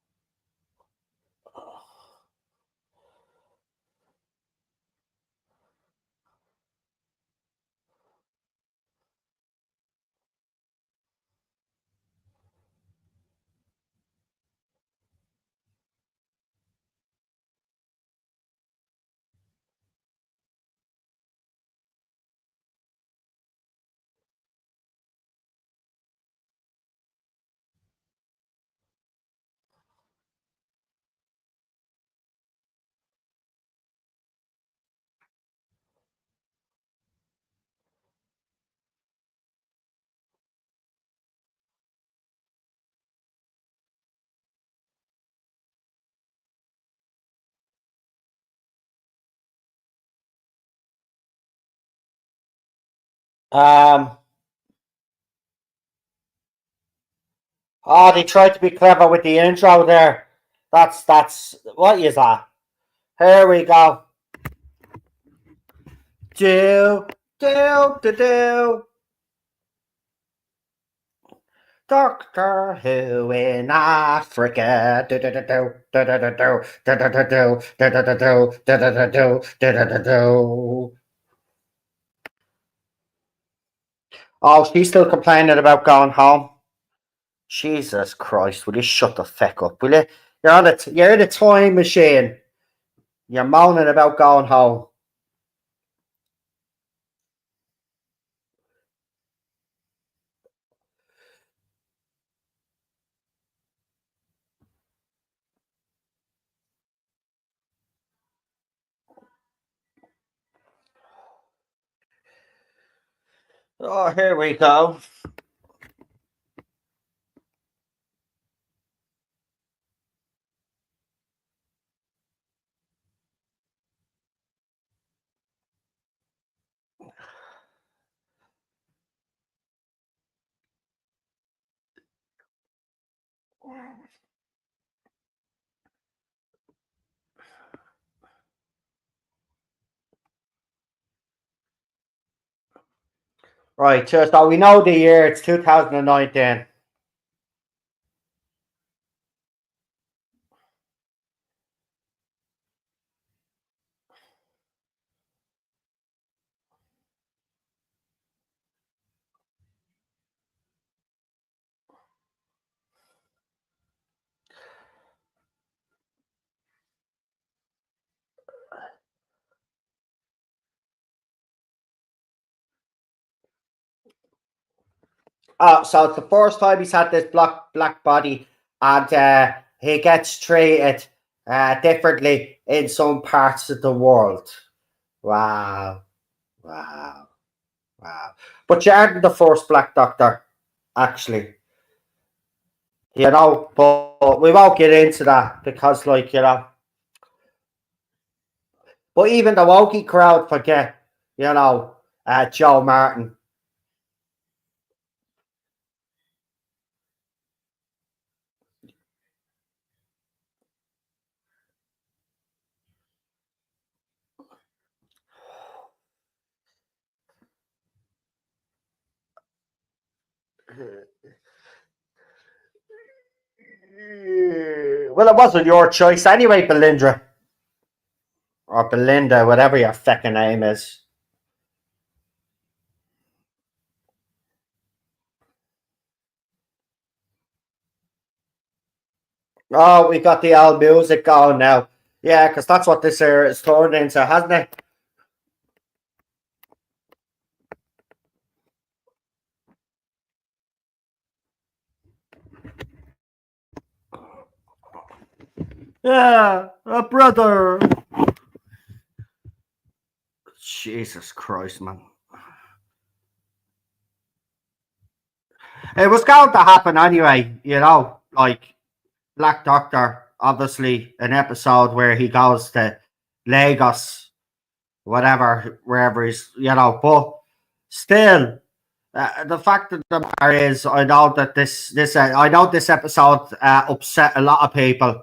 Um. Oh, they tried to be clever with the intro there. That's what is that? Here we go. Do do do do. Doctor Who in Africa. Do do do do do do do do do do do do do do do do do do do. Oh, she's still complaining about going home. Jesus Christ! Will you shut the fuck up? Will you? You're in a time machine. You're moaning about going home. Oh, here we go. Right, so we know the year, it's 2019. So it's the first time he's had this black body, and he gets treated differently in some parts of the world. Wow, wow, wow. But you aren't the first black doctor, actually. But we won't get into that because, but even the wokey crowd forget, Joe Martin. Well, it wasn't your choice anyway, Belindra. Or Belinda, whatever your fucking name is. Oh, we got the old music going now. Yeah, because that's what this here is turned into, hasn't it? Yeah, a brother. Jesus Christ, man. It was going to happen anyway, like Black Doctor, obviously, an episode where he goes to Lagos, whatever, wherever but still, the fact of the matter is, I know that I know this episode upset a lot of people.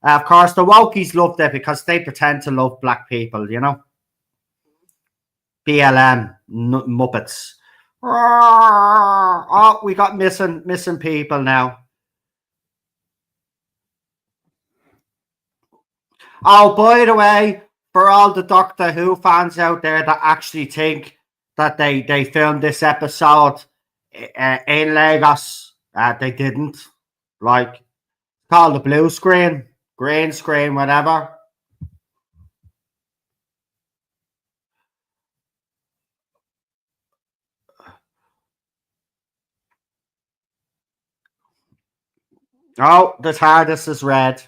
Of course, the wokies loved it because they pretend to love black people, BLM Muppets. Oh, we got missing people now. Oh, by the way, for all the Doctor Who fans out there that actually think that they filmed this episode in Lagos, they didn't. Like, called the blue screen, green screen, whatever. Oh, the TARDIS is red.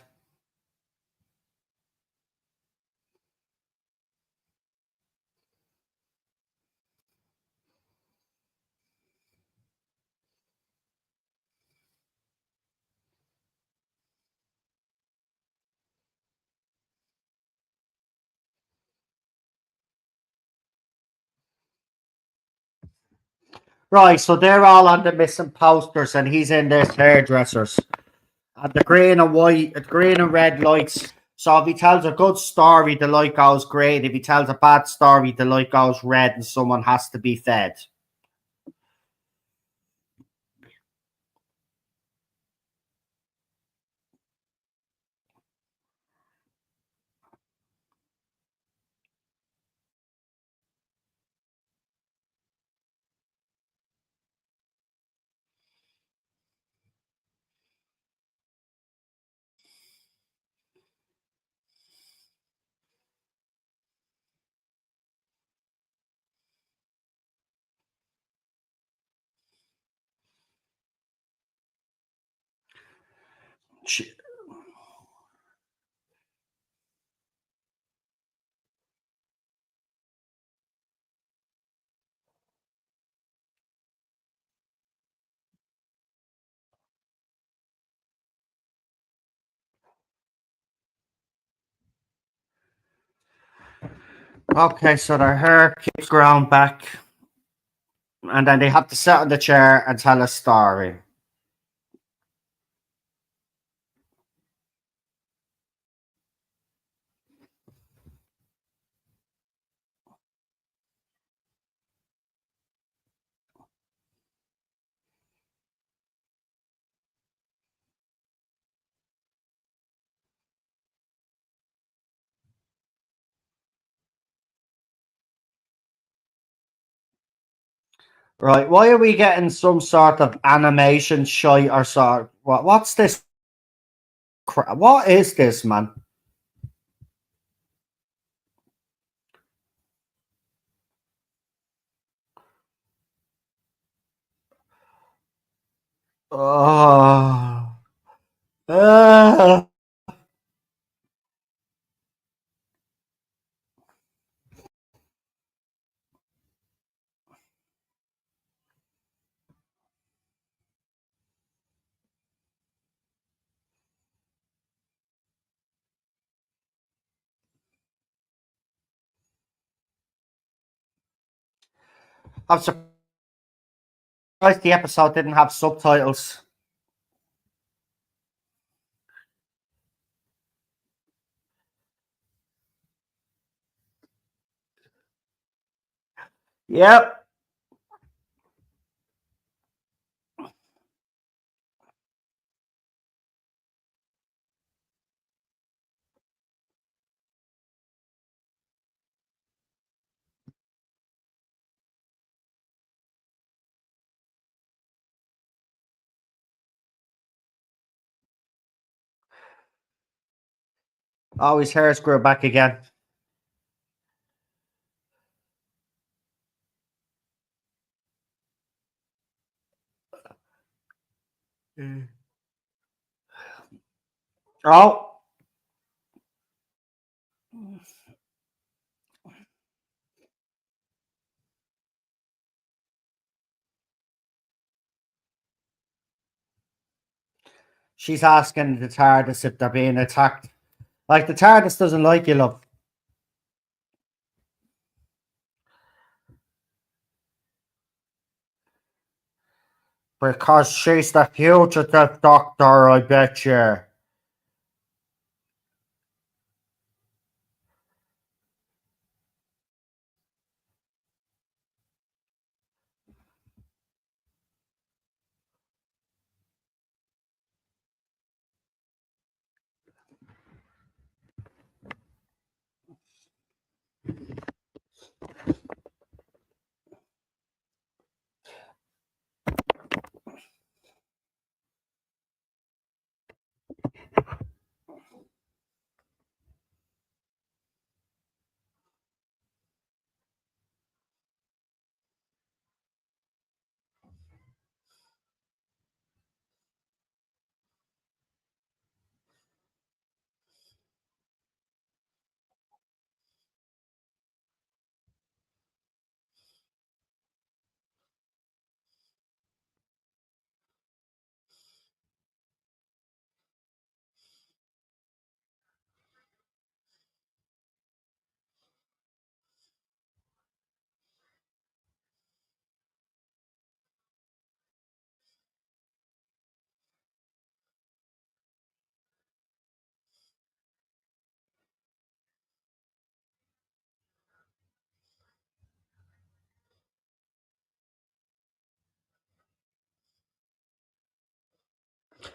Right, so they're all on the missing posters, and he's in this hairdressers. And the green and red lights. So if he tells a good story, the light goes green. If he tells a bad story, the light goes red, and someone has to be fed. Okay, so their hair keeps growing back, and then they have to sit on the chair and tell a story. Right, why are we getting some sort of animation shite or sort? What's this? What is this, man? Oh, uh, I'm surprised the episode didn't have subtitles. Yep. Oh, his hair's grew back again. Oh, she's asking the TARDIS if they're being attacked. Like, the TARDIS doesn't like you, love. Because she's the fugitive doctor, I bet you.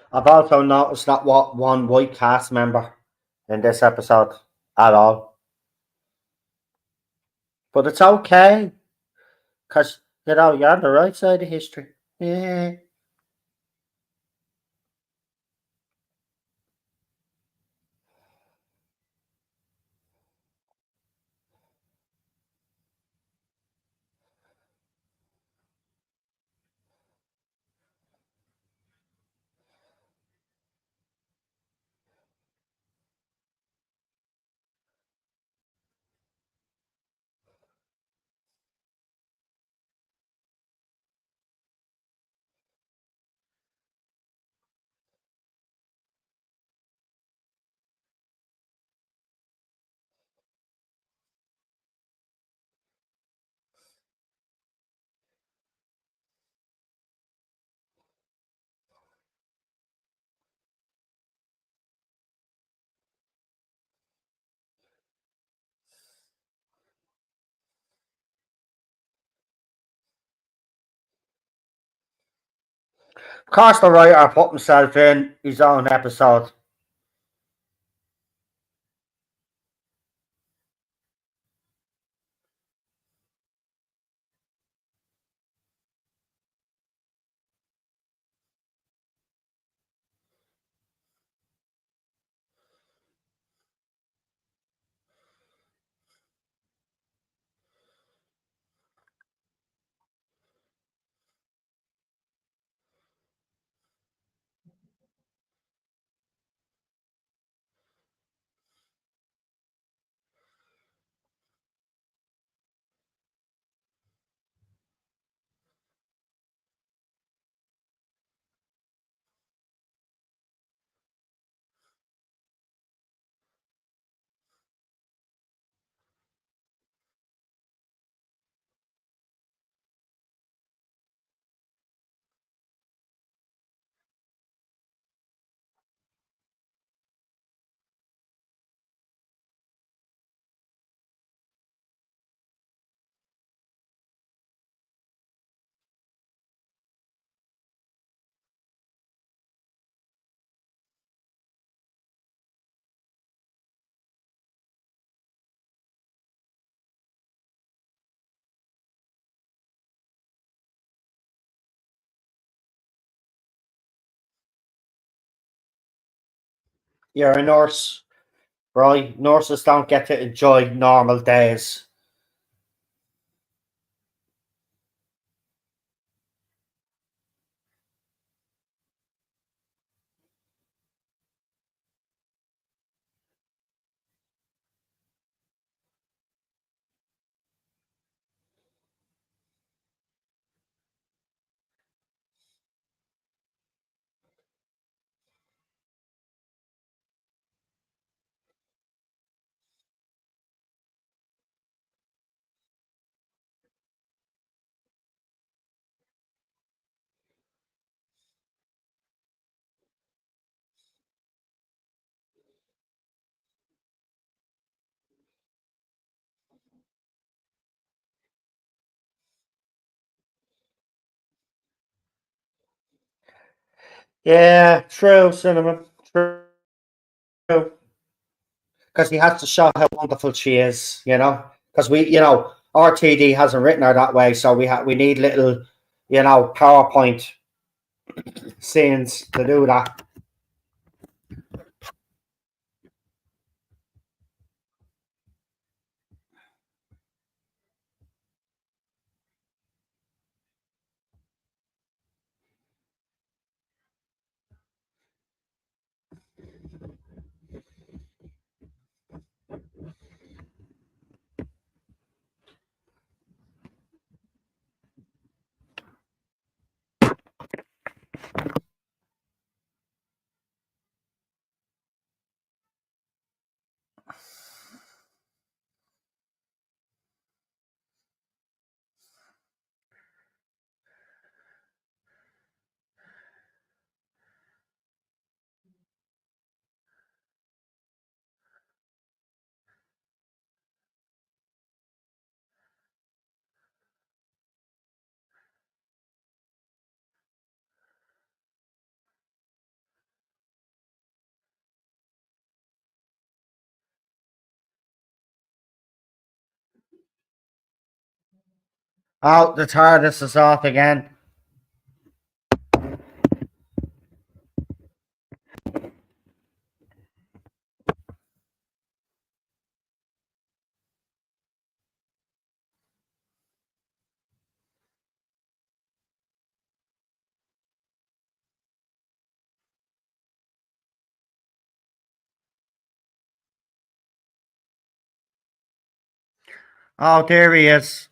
I've also noticed that what one white cast member in this episode at all. But it's okay, because, you're on the right side of history. Yeah. Of course, the writer put himself in his own episode. you're a nurse, right? Nurses don't get to enjoy normal days. Yeah, true, Cinnamon. True. Because he has to show how wonderful she is, you know. Because RTD hasn't written her that way, so we need little, PowerPoint scenes to do that. Oh, the TARDIS is off again. Oh, there he is.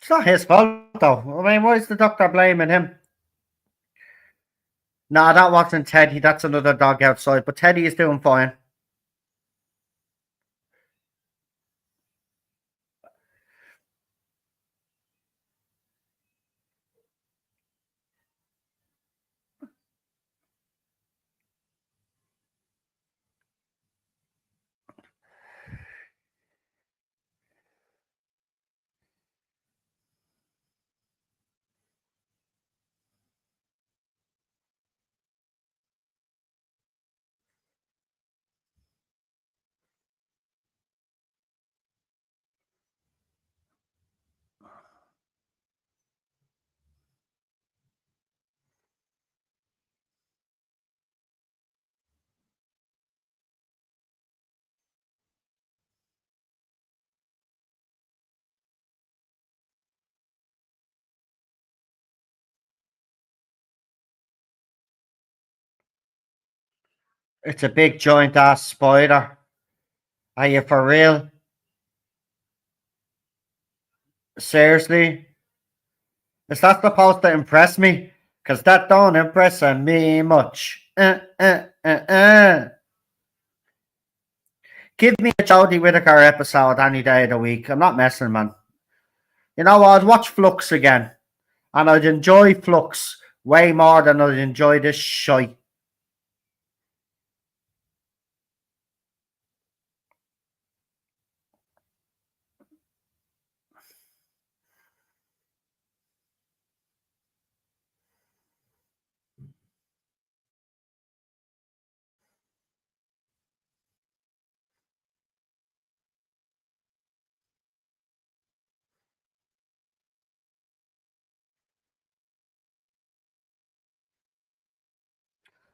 It's not his fault, though. I mean, why is the doctor blaming him? No, that wasn't Teddy. That's another dog outside. But Teddy is doing fine. It's a big giant ass spider. Are you for real? Seriously? Is that supposed to impress me? Because that don't impress me much. Give me a Jodie Whittaker episode any day of the week. I'm not messing, man. You know, I'd watch Flux again, and I'd enjoy Flux way more than I'd enjoy this shite.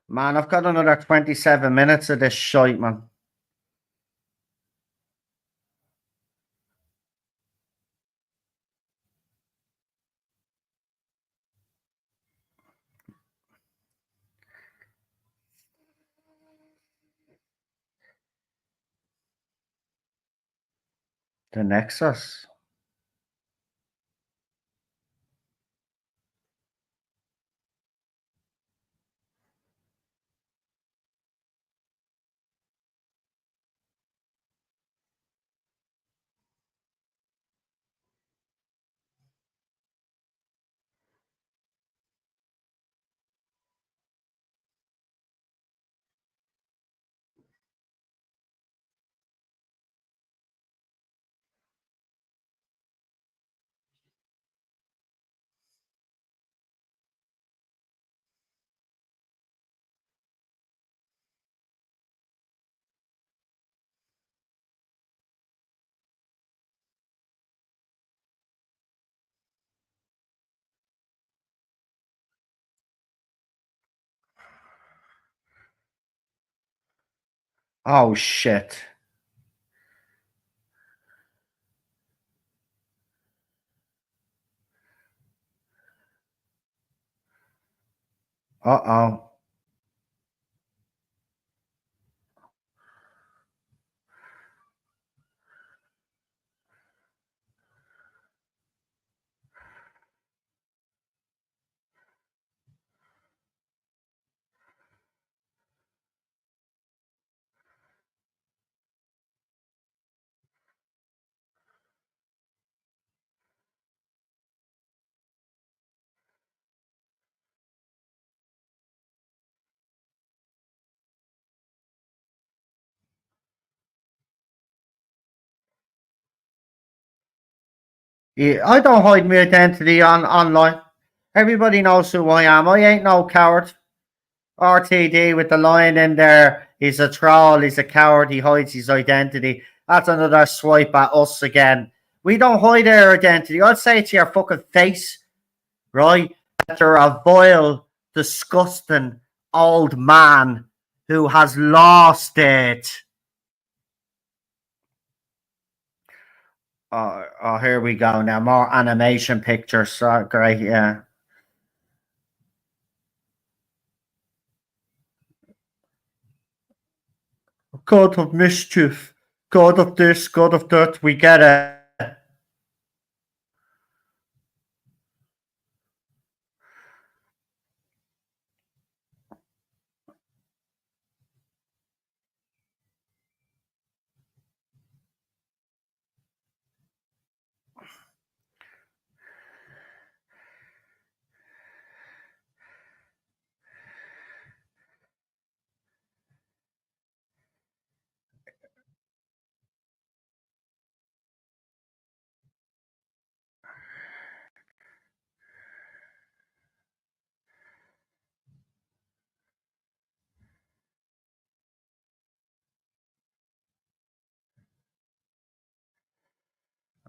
Man, I've got another 27 minutes of this shite, man. The Nexus. Oh, shit. Uh-oh. Yeah, I don't hide my identity online. Everybody knows who I am. I ain't no coward. RTD with the line in there. He's a troll. He's a coward. He hides his identity. That's another swipe at us again. We don't hide our identity. I'll say it to your fucking face, right? That you're a vile, disgusting old man who has lost it. Oh, here we go now. More animation pictures. Oh, great, yeah. God of mischief. God of this, God of that. We get it.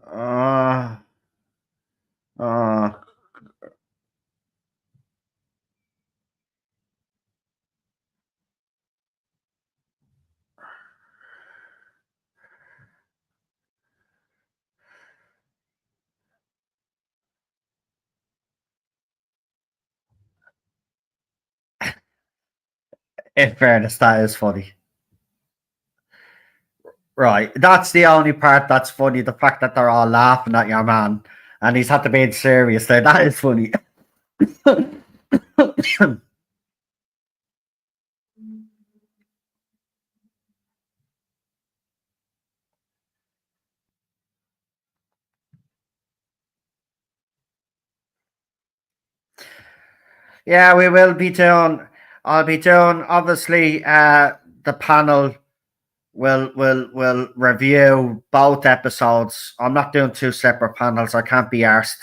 Uh, uh, in fairness, that is funny. Right. That's the only part that's funny. The fact that they're all laughing at your man and he's had to be serious there. That is funny. Yeah, we will be doing. I'll be doing. Obviously, the panel will review both episodes. I'm not doing two separate panels. I can't be arsed.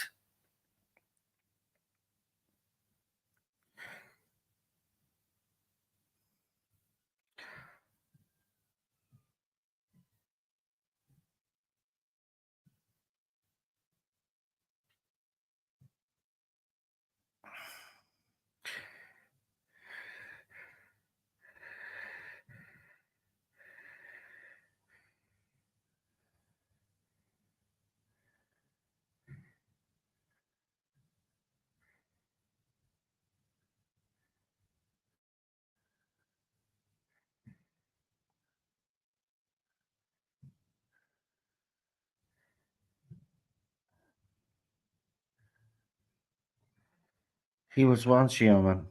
He was once human.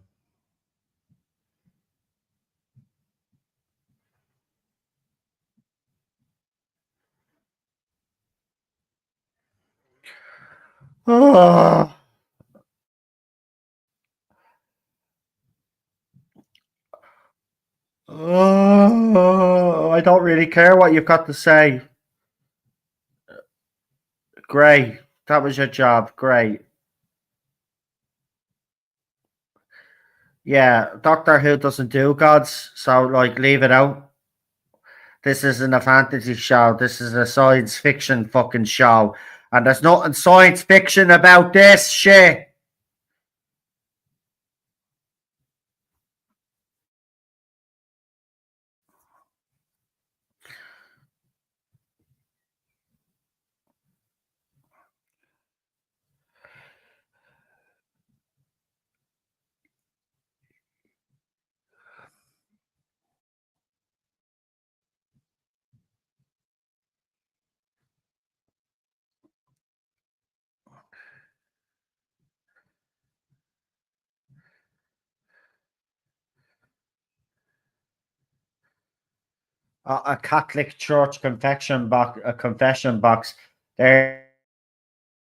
Oh, oh, I don't really care what you've got to say. Great. That was your job. Great. Yeah, Doctor Who doesn't do gods, so like leave it out. This isn't a fantasy show. This is a science fiction fucking show. And there's nothing science fiction about this shit. A Catholic Church confession box. There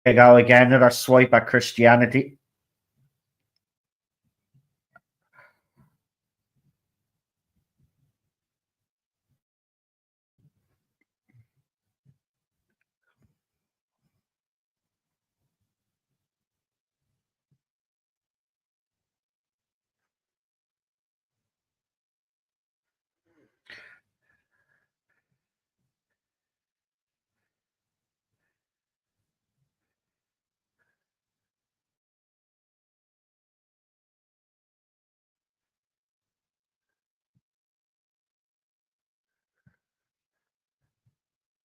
you go again. Another swipe at Christianity.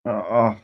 Oh,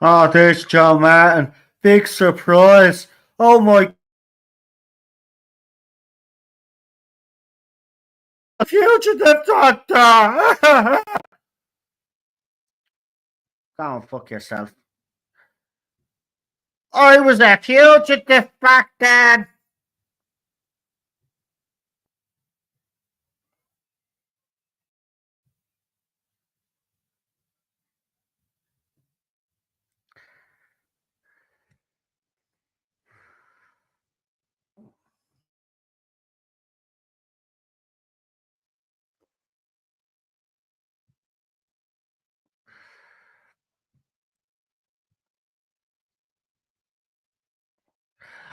oh, there's Joe Martin. Big surprise. Oh my fugitive doctor. Go and fuck yourself. I was a fugitive back then.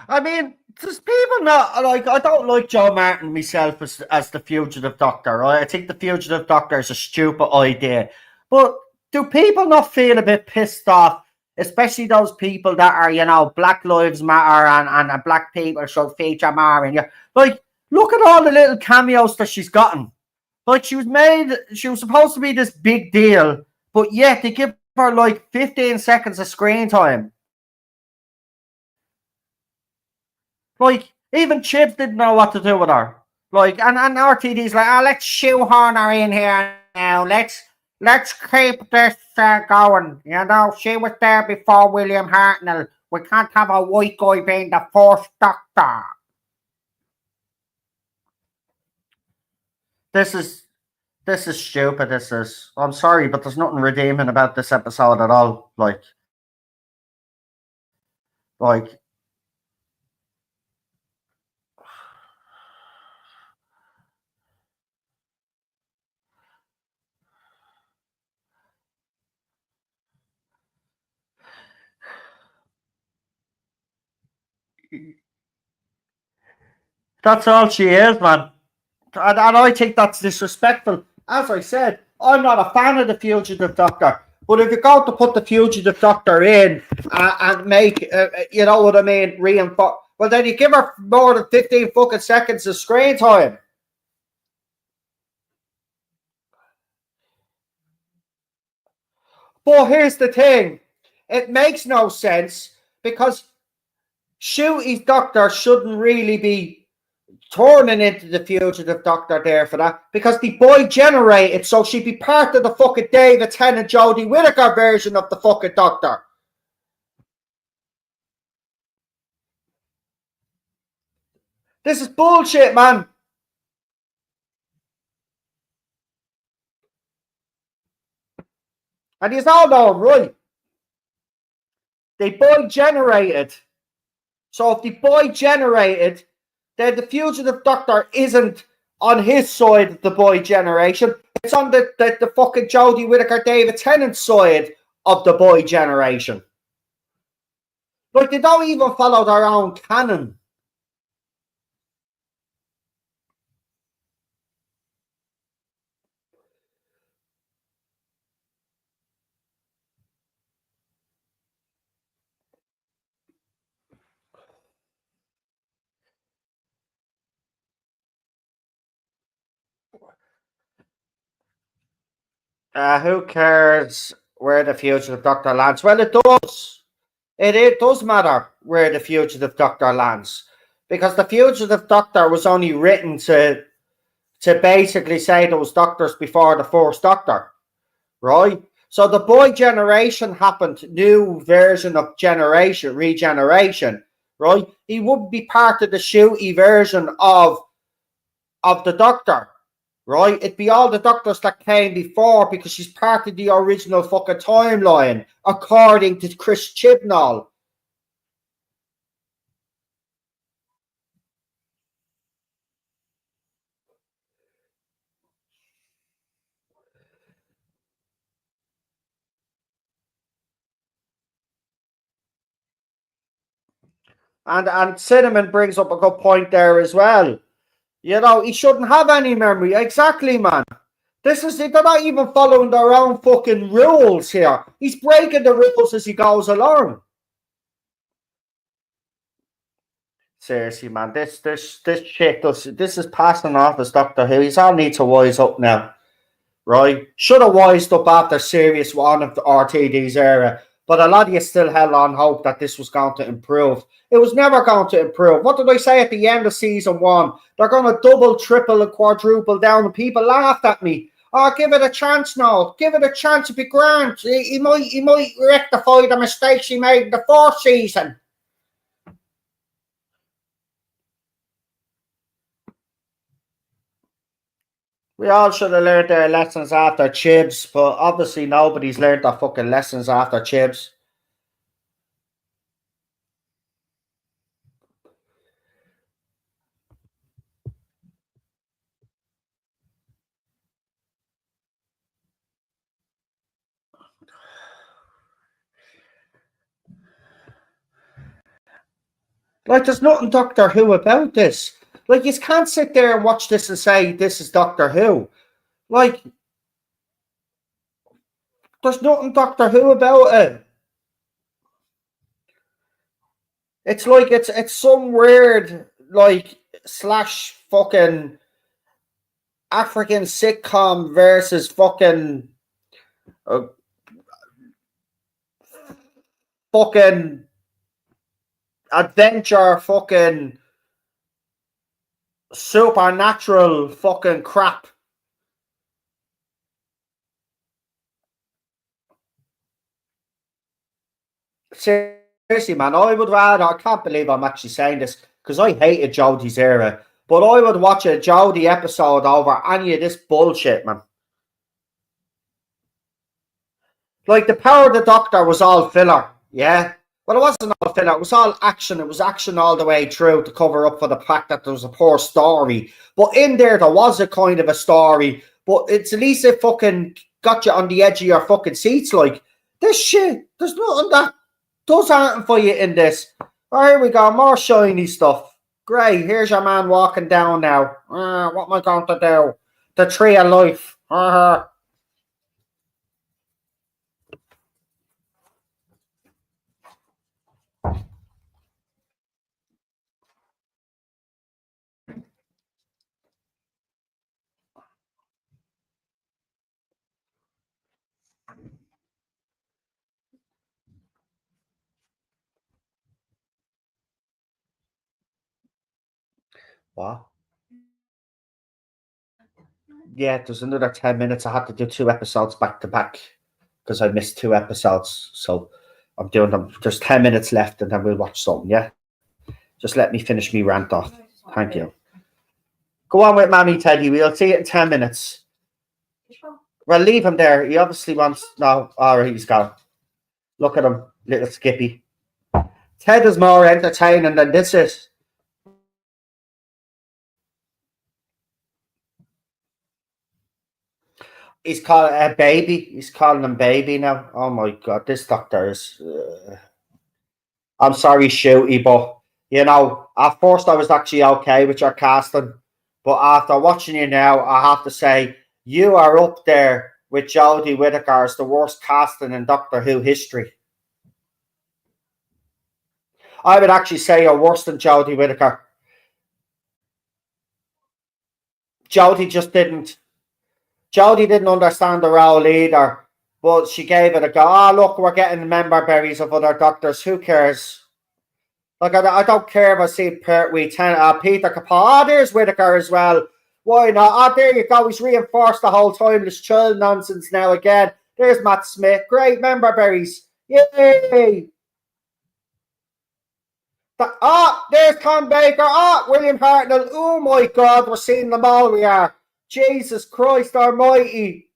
I mean, there's people not like. I don't like Joe Martin myself as the fugitive doctor. Right? I think the fugitive doctor is a stupid idea. But do people not feel a bit pissed off, especially those people that are, Black Lives Matter and Black people should feature more? And like, look at all the little cameos that she's gotten. Like, she was supposed to be this big deal, but yet they give her like 15 seconds of screen time. Like, even Chips didn't know what to do with her. Like, and RTD's like, let's shoehorn her in here now. Let's keep this going. She was there before William Hartnell. We can't have a white guy being the first doctor. This is stupid. I'm sorry, but there's nothing redeeming about this episode at all. Like, that's all she is, man. And I think that's disrespectful. As I said, I'm not a fan of the Fugitive Doctor. But if you're going to put the Fugitive Doctor in and make, you know what I mean, reinforce, well, then you give her more than 15 fucking seconds of screen time. But here's the thing, it makes no sense because Shooty's Doctor shouldn't really be turning into the fugitive doctor there for that because the boy generated, so she'd be part of the fucking David Tennant, Jodie Whittaker version of the fucking doctor. This is bullshit, man. And he's all know right. The boy generated. So if the boy generated, then the fugitive doctor isn't on his side of the boy generation. It's on the fucking Jodie Whittaker, David Tennant side of the boy generation. Like, they don't even follow their own canon. Who cares where the fugitive doctor lands? Well, it does. It does matter where the fugitive doctor lands because the fugitive doctor was only written to basically say those doctors before the first doctor, right? So the boy generation happened, new version of generation, regeneration, right? He wouldn't be part of the shooty version of the doctor, right? It'd be all the doctors that came before because she's part of the original fucking timeline, according to Chris Chibnall. And Cinnamon brings up a good point there as well. He shouldn't have any memory. Exactly, man. They're not even following their own fucking rules here. He's breaking the rules as he goes along. Seriously, man, this shit this is passing off as Doctor Who. He's all need to wise up now, right? Should have wised up after Series 1 of the RTD's era. But a lot of you still held on hope that this was going to improve. It was never going to improve. What did I say at the end of season 1? They're going to double, triple, and quadruple down. And people laughed at me. Oh, give it a chance now. Give it a chance to be grand. He might rectify the mistakes he made in the fourth season. We all should have learned their lessons after Chibs, but obviously nobody's learned their fucking lessons after Chibs. Like, there's nothing Doctor Who about this. Like, you can't sit there and watch this and say this is Doctor Who. Like, there's nothing Doctor Who about it. It's like it's some weird like slash fucking African sitcom versus fucking uh, fucking adventure fucking supernatural fucking crap. Seriously, man, I would rather. I can't believe I'm actually saying this because I hated Jodie's era, but I would watch a Jodie episode over any of this bullshit, man. Like, the Power of the Doctor was all filler, yeah. Well, it wasn't all filler. It was all action. It was action all the way through to cover up for the fact that there was a poor story. But in there was a kind of a story. But it's at least it fucking got you on the edge of your fucking seats. Like, this shit, there's nothing that does anything for you in this. Oh, here we go. More shiny stuff. Great. Here's your man walking down now. What am I going to do? The tree of life. What? Yeah, there's another 10 minutes. I had to do 2 episodes back to back because I missed 2 episodes. So I'm doing them. There's 10 minutes left and then we'll watch something, yeah? Just let me finish me rant off. Thank you. Go on with Mammy Teddy. We'll see it in 10 minutes. Well, leave him there. He obviously wants. No, all right, he's gone. Look at him, little Skippy. Ted is more entertaining than this is. He's calling a baby. He's calling him baby now. Oh my god, this doctor is. I'm sorry, Shooty, but you know, at first I was actually okay with your casting, but after watching you now, I have to say you are up there with Jodie Whittaker as the worst casting in Doctor Who history. I would actually say you're worse than Jodie Whittaker. Jodie just didn't. Jodie didn't understand the role either, but she gave it a go. Oh, look, we're getting member berries of other doctors. Who cares? Like, I don't care if I see Peter Capaldi. Oh, there's Whittaker as well. Why not? Oh, there you go. He's reinforced the whole timeless child nonsense now again. There's Matt Smith. Great member berries. Yay! There's Tom Baker. William Hartnell. Oh my God, we're seeing them all. We are. Jesus Christ Almighty.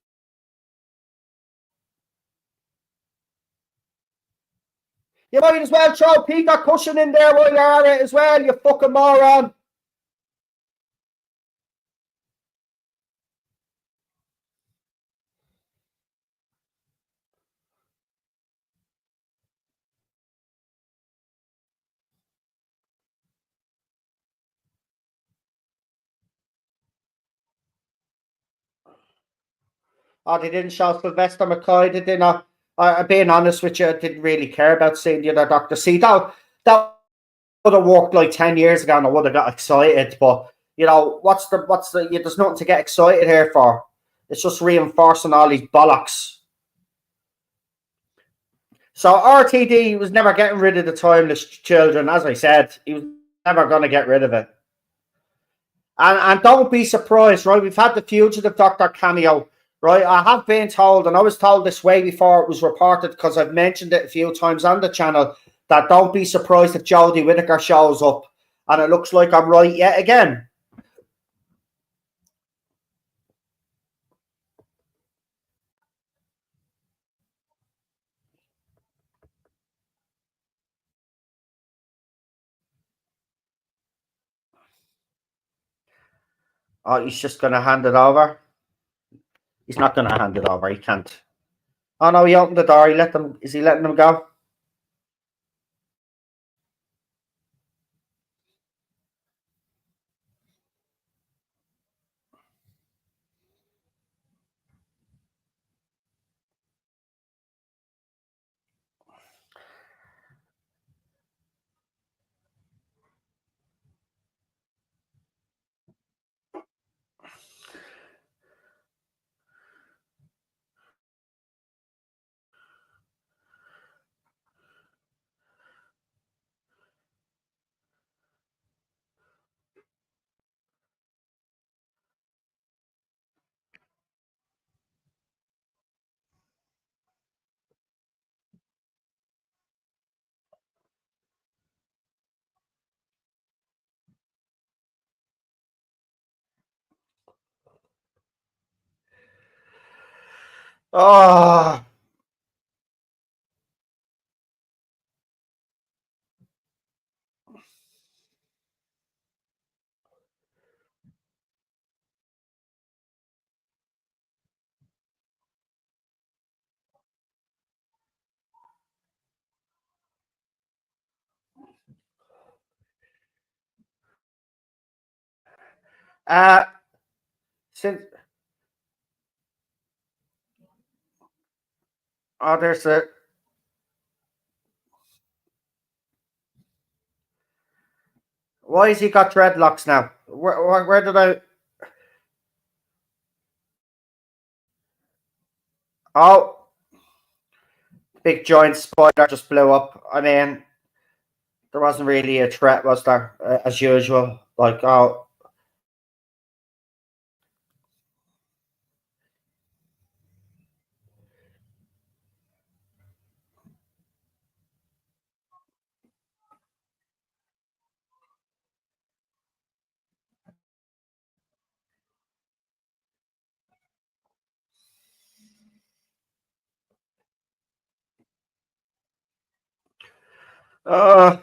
You might as well throw Peter Cushing in there while you're at it as well, you fucking moron. Oh, they didn't show Sylvester McCoy, did they not? Being honest with you, I didn't really care about seeing the other Doctor. See, that would have worked like 10 years ago and I would have got excited. But, you know, there's nothing to get excited here for. It's just reinforcing all these bollocks. So RTD was never getting rid of the timeless children. As I said, he was never going to get rid of it. And don't be surprised, right? We've had the Fugitive Doctor cameo, right? I have been told, and I was told this way before it was reported because I've mentioned it a few times on the channel, that don't be surprised if Jodie Whittaker shows up. And it looks like I'm right yet again. Oh, he's just going to hand it over. He's not going to hand it over. He can't. Oh, no, he opened the door. Is he letting them go? Oh, uh, since there's a why has he got dreadlocks now? Where did I? Oh, big giant spider just blew up. I mean, there wasn't really a threat, was there? As usual, like oh, uh,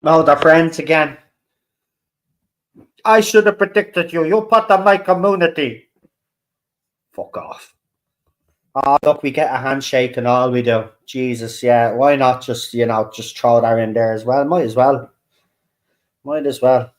no, they're friends again. I should have predicted you. You put on my community. Fuck off. Oh, look, we get a handshake and all we do. Jesus, yeah. Why not just, just throw that in there as well? Might as well. Might as well.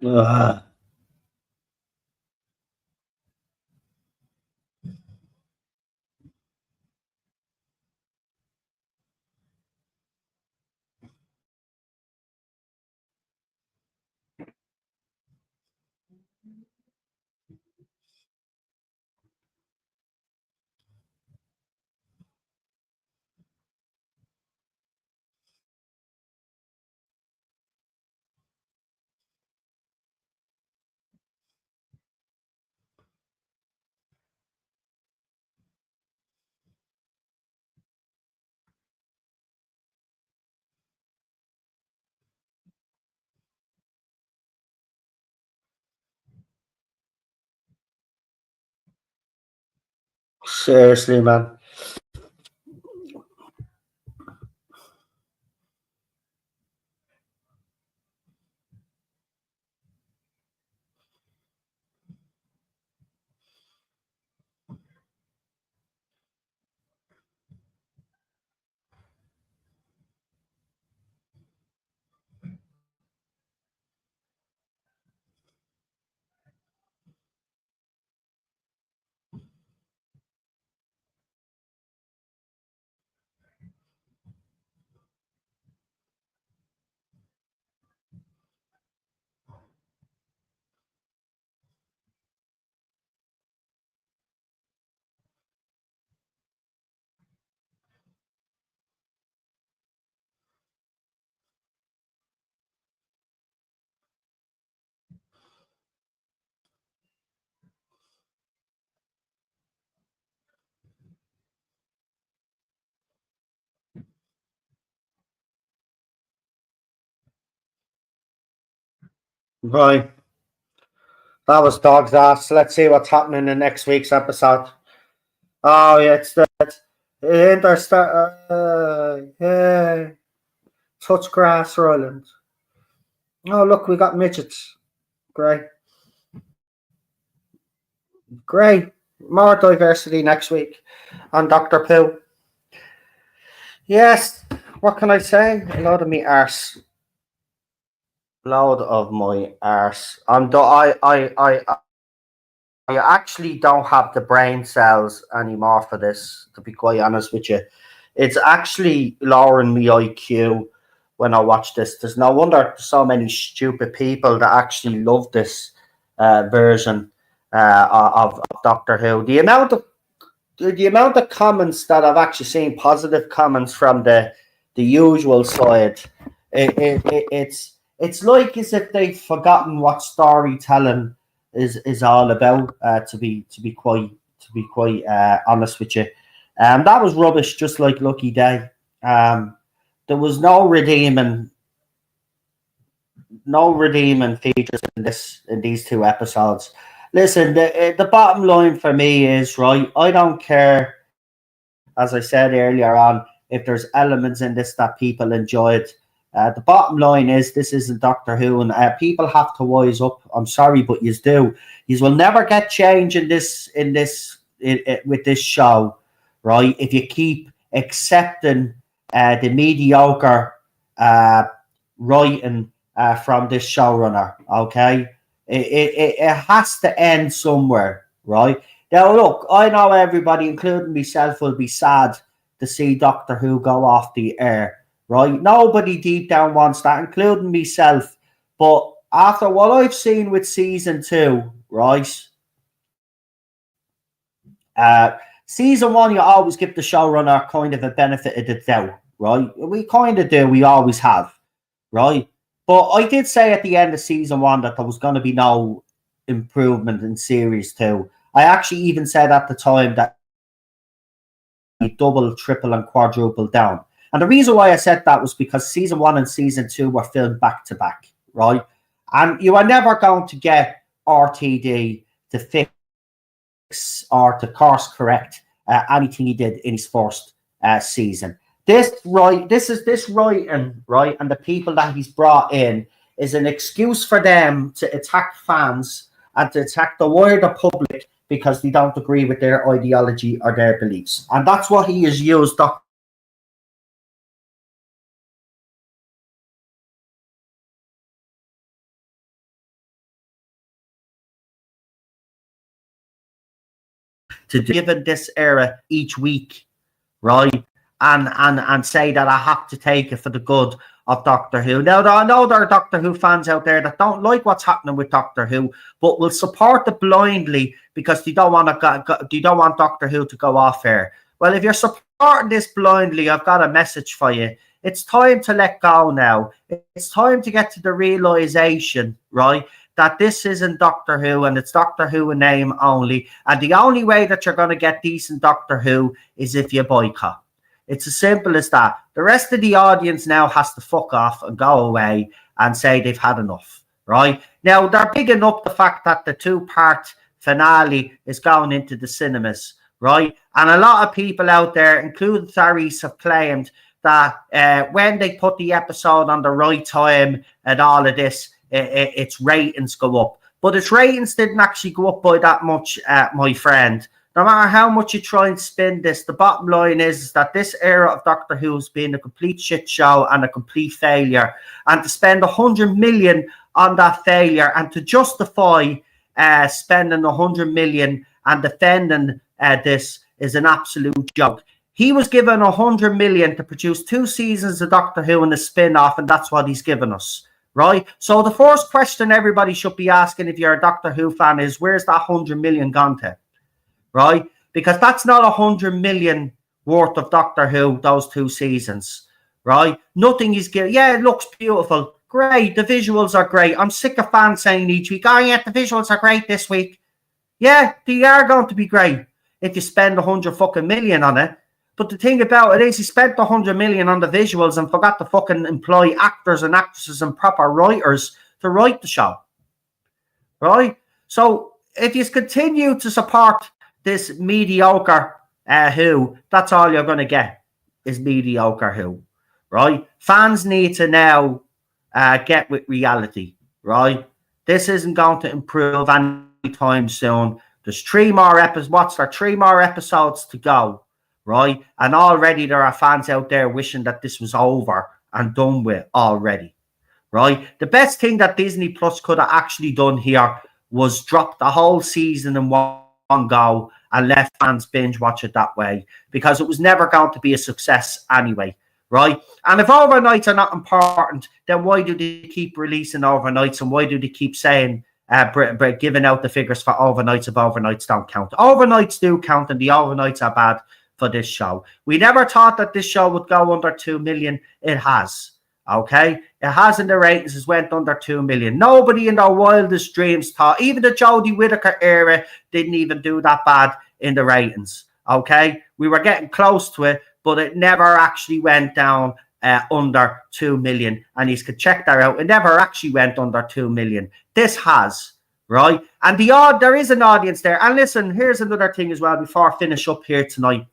Ugh. Seriously, man. Right. That was dog's ass. Let's see what's happening in next week's episode. Oh, yeah, it's the Interstar. Yeah. Touch grass, Roland. Oh, look, we got midgets. Great. Great. More diversity next week on Dr. Pooh. Yes. What can I say? A load of me arse. Load of my arse. I actually don't have the brain cells anymore for this, to be quite honest with you. It's actually lowering me IQ when I watch this. There's no wonder there's so many stupid people that actually love this version of Doctor Who. The amount of comments that I've actually seen, positive comments from the usual side, it's like as if they've forgotten what storytelling is all about. To be quite honest with you, that was rubbish. Just like Lucky Day, there was no redeeming features in these two episodes. Listen, the bottom line for me is, right, I don't care, as I said earlier on, if there's elements in this that people enjoyed. The bottom line is this isn't Doctor Who, and people have to wise up. I'm sorry, but you do. You will never get change with this show, right? If you keep accepting the mediocre writing from this showrunner, okay? It has to end somewhere, right? Now, look, I know everybody, including myself, will be sad to see Doctor Who go off the air. Right? Nobody deep down wants that, including myself. But after what I've seen with season 2, right? Season 1, you always give the showrunner kind of a benefit of the doubt, right? We kind of do. We always have, right? But I did say at the end of season 1 that there was going to be no improvement in series 2. I actually even said at the time that double, triple, and quadruple down. And the reason why I said that was because season 1 and season 2 were filmed back to back, right? And you are never going to get RTD to fix or to course correct anything he did in his first season. This writing, right, and the people that he's brought in is an excuse for them to attack fans and to attack the wider public because they don't agree with their ideology or their beliefs. And that's what he has used to do, given this era each week, right? And say that I have to take it for the good of Doctor Who. Now, I know there are Doctor Who fans out there that don't like what's happening with Doctor Who, but will support it blindly because they don't want Doctor Who to go off air. Well, if you're supporting this blindly, I've got a message for you. It's time to let go now. It's time to get to the realization, right, that this isn't Doctor Who and it's Doctor Who in name only. And the only way that you're going to get decent Doctor Who is if you boycott. It's as simple as that. The rest of the audience now has to fuck off and go away and say they've had enough, right? Now, they're bigging up the fact that the 2-part finale is going into the cinemas, right? And a lot of people out there, including Therese, have claimed that when they put the episode on the right time and all of this, its ratings go up. But its ratings didn't actually go up by that much, my friend. No matter how much you try and spin this, the bottom line is that this era of Doctor Who has been a complete shit show and a complete failure. And to spend 100 million on that failure and to justify spending 100 million and defending this is an absolute joke. He was given 100 million to produce 2 seasons of Doctor Who and a spin-off, and that's what he's given us. Right? So the first question everybody should be asking if you're a Doctor Who fan is, where's that 100 million gone to? Right? Because that's not 100 million worth of Doctor Who, those 2 seasons. Right? Nothing is given. Yeah, it looks beautiful. Great. The visuals are great. I'm sick of fans saying each week, oh yeah, the visuals are great this week. Yeah, they are going to be great if you spend 100 fucking million on it. But the thing about it is he spent 100 million on the visuals and forgot to fucking employ actors and actresses and proper writers to write the show. right? So if you continue to support this mediocre who, that's all you're going to get is mediocre who, right? Fans need to now get with reality, right? This isn't going to improve anytime soon. There's 3 more episodes. What's there? 3 more episodes to go, right? And already there are fans out there wishing that this was over and done with already, right? The best thing that Disney Plus could have actually done here was drop the whole season in one go and let fans binge watch it that way, because it was never going to be a success anyway, right? And if overnights are not important, then why do they keep releasing overnights, and why do they keep saying, giving out the figures for overnights if overnights don't count? Overnights do count, and the overnights are bad for this show. We never thought that this show would go under 2 million. It has. Okay, it has in the ratings. It went under 2 million. Nobody in their wildest dreams thought, even the Jodie Whittaker era didn't even do that bad in the ratings. Okay, we were getting close to it, but it never actually went down under 2 million. And you could check that out. It never actually went under 2 million. This has, right? And there is an audience there. And listen, here's another thing as well before I finish up here tonight.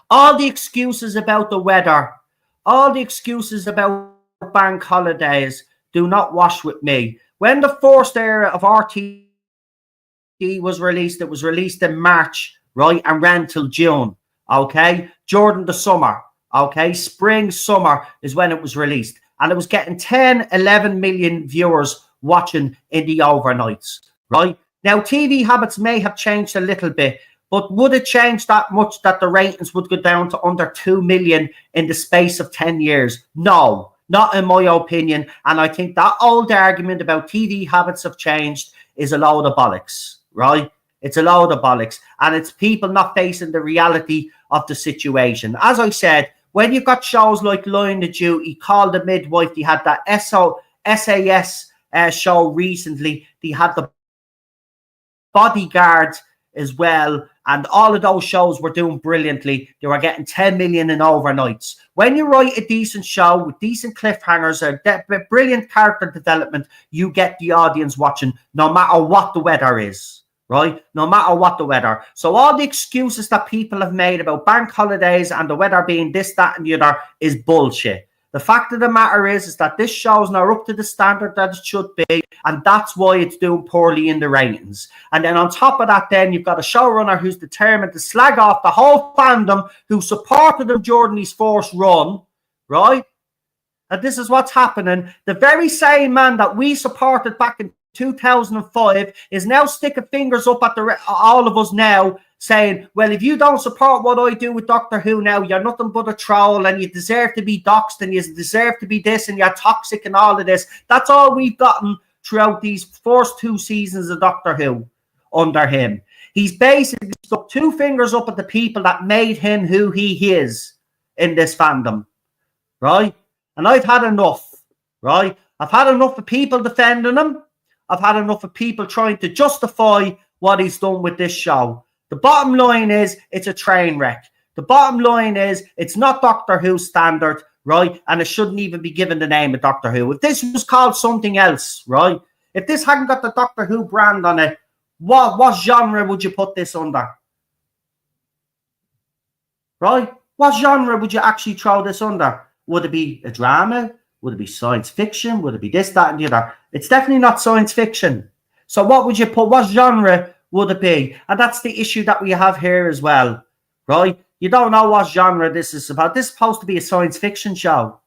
All the excuses about the weather, all the excuses about bank holidays do not wash with me. When the first era of RTE was released, it was released in March, right? And ran till June, okay? During the summer, okay? Spring, summer is when it was released. And it was getting 10, 11 million viewers watching in the overnights, right? Now, TV habits may have changed a little bit, but would it change that much that the ratings would go down to under 2 million in the space of 10 years? No, not in my opinion. And I think that old argument about TV habits have changed is a load of bollocks, right? It's a load of bollocks. And it's people not facing the reality of the situation. As I said, when you've got shows like Line of Duty, Call the Midwife, they had that SAS show recently, they had the Bodyguard as well, and all of those shows were doing brilliantly. They were getting 10 million in overnights. When you write a decent show with decent cliffhangers, a brilliant character development, you get the audience watching no matter what the weather is, right? No matter what the weather. So all the excuses that people have made about bank holidays and the weather being this, that, and the other is bullshit. The fact of the matter is that this show's not up to the standard that it should be, and that's why it's doing poorly in the ratings. And then on top of that, then you've got a showrunner who's determined to slag off the whole fandom who supported him during his first run, right? And this is what's happening. The very same man that we supported back in 2005 is now sticking fingers up at all of us now, saying, well, if you don't support what I do with Doctor Who now, you're nothing but a troll and you deserve to be doxxed and you deserve to be this and you're toxic and all of this. That's all we've gotten throughout these first 2 seasons of Doctor Who under him. He's basically stuck 2 fingers up at the people that made him who he is in this fandom, right? And I've had enough, right? I've had enough of people defending him. I've had enough of people trying to justify what he's done with this show. The bottom line is it's a train wreck. The bottom line is it's not Doctor Who standard, right? And it shouldn't even be given the name of Doctor Who. If this was called something else, right? If this hadn't got the Doctor Who brand on it, what genre would you put this under? Right? What genre would you actually throw this under? Would it be a drama? Would it be science fiction? Would it be this, that, and the other? It's definitely not science fiction. So what would you put? What genre would it be? And that's the issue that we have here as well, right? You don't know what genre this is about. This is supposed to be a science fiction show,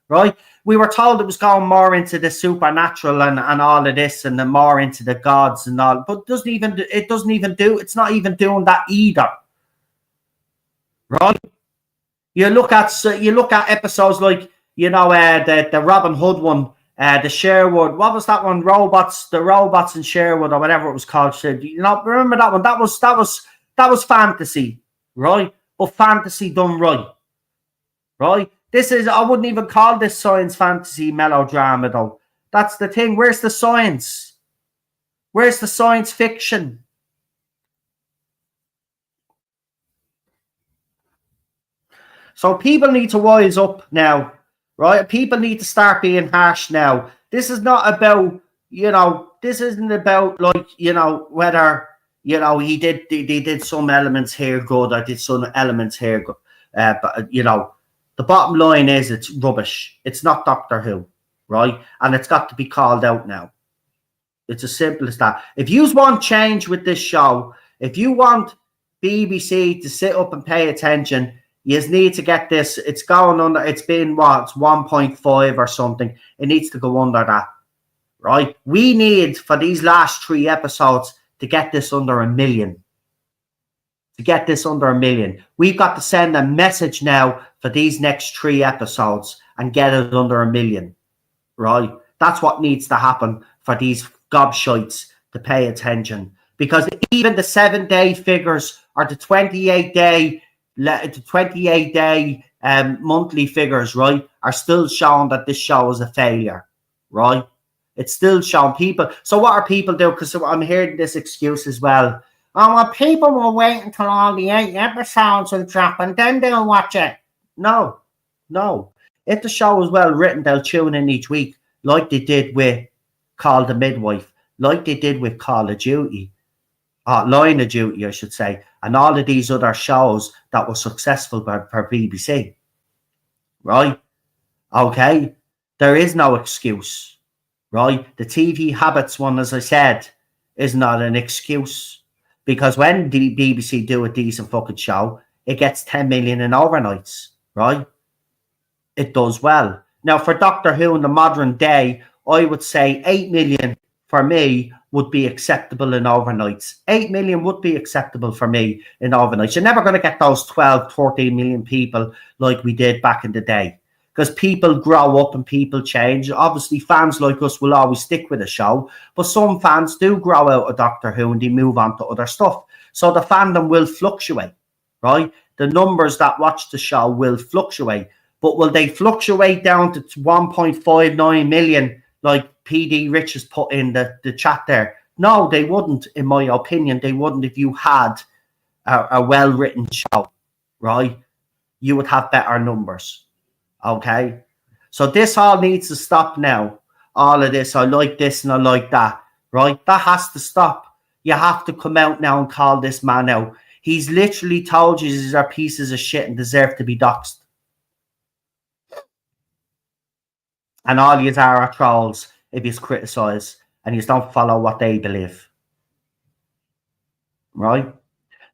right? We were told it was going more into the supernatural and all of this, and then more into the gods and all, but it's not even doing that either, right? You look at episodes like, you know, the Robin Hood one, the Sherwood. What was that one? The robots in Sherwood, or whatever it was called. You know, remember that one? That was fantasy, right? But fantasy done right, right? I wouldn't even call this science fantasy melodrama though. That's the thing. Where's the science? Where's the science fiction? So people need to wise up now, right? People need to start being harsh now. This is not about, you know, this isn't about like, you know, whether, you know, he did some elements here good, or did some elements here good. But you know, the bottom line is it's rubbish. It's not Doctor Who, right? And it's got to be called out now. It's as simple as that. If you want change with this show, if you want BBC to sit up and pay attention, you need to get this. It's going under. It's been what? It's 1.5 or something. It needs to go under that, right? We need for these last 3 episodes to get this under 1 million. To get this under 1 million, we've got to send a message now for these next 3 episodes and get it under 1 million, right? That's what needs to happen for these gobshites to pay attention, because even the 7-day figures or the 28-day monthly figures, right, are still showing that this show is a failure, right? It's still showing people. So what are people doing? Because I'm hearing this excuse as well. Oh, well, people will wait until all the 8 episodes will drop and then they'll watch it. No. If the show is well written, they'll tune in each week, like they did with Call the Midwife, like they did with Call of Duty, Line of Duty, I should say, and all of these other shows that were successful for BBC. Right? Okay? There is no excuse. Right? The TV Habits one, as I said, is not an excuse. Because when the BBC do a decent fucking show, it gets 10 million in overnights. Right? It does well. Now, for Doctor Who in the modern day, I would say 8 million for me would be acceptable in overnights. 8 million would be acceptable for me in overnights. You're never going to get those 12, 13 million people like we did back in the day, because people grow up and people change. Obviously, fans like us will always stick with a show, but some fans do grow out of Doctor Who and they move on to other stuff. So the fandom will fluctuate, right? The numbers that watch the show will fluctuate, but will they fluctuate down to 1.59 million like PD Rich has put in the chat there? No, they wouldn't, in my opinion. They wouldn't. If you had a well-written show, right? You would have better numbers, okay? So this all needs to stop now. All of this, I like this and I like that, right? That has to stop. You have to come out now and call this man out. He's literally told you these are pieces of shit and deserve to be doxxed. And all you are trolls if you criticise and you don't follow what they believe. Right?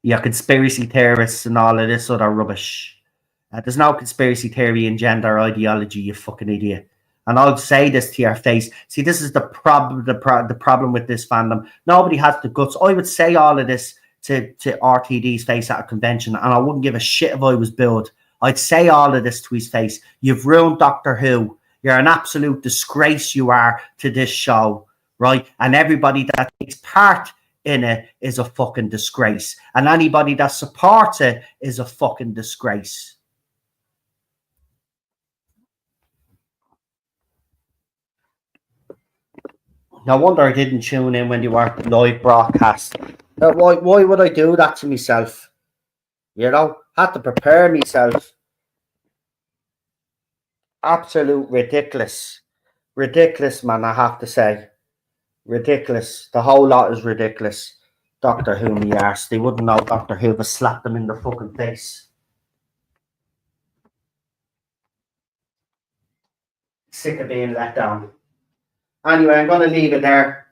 You're conspiracy theorists and all of this other rubbish. There's no conspiracy theory in gender ideology, you fucking idiot. And I'll say this to your face. See, this is the problem. The problem with this fandom. Nobody has the guts. I would say all of this to RTD's face at a convention, and I wouldn't give a shit if I was billed. I'd say all of this to his face. You've ruined Doctor Who. You're an absolute disgrace, you are, to this show, right? And everybody that takes part in it is a fucking disgrace. And anybody that supports it is a fucking disgrace. No wonder I didn't tune in when you were at the live broadcast. Why would I do that to myself? You know, had to prepare myself. Absolute ridiculous. Ridiculous, man, I have to say. Ridiculous. The whole lot is ridiculous. Doctor Who, me arse. They wouldn't know Doctor Who, but slapped them in the fucking face. Sick of being let down. Anyway, I'm going to leave it there.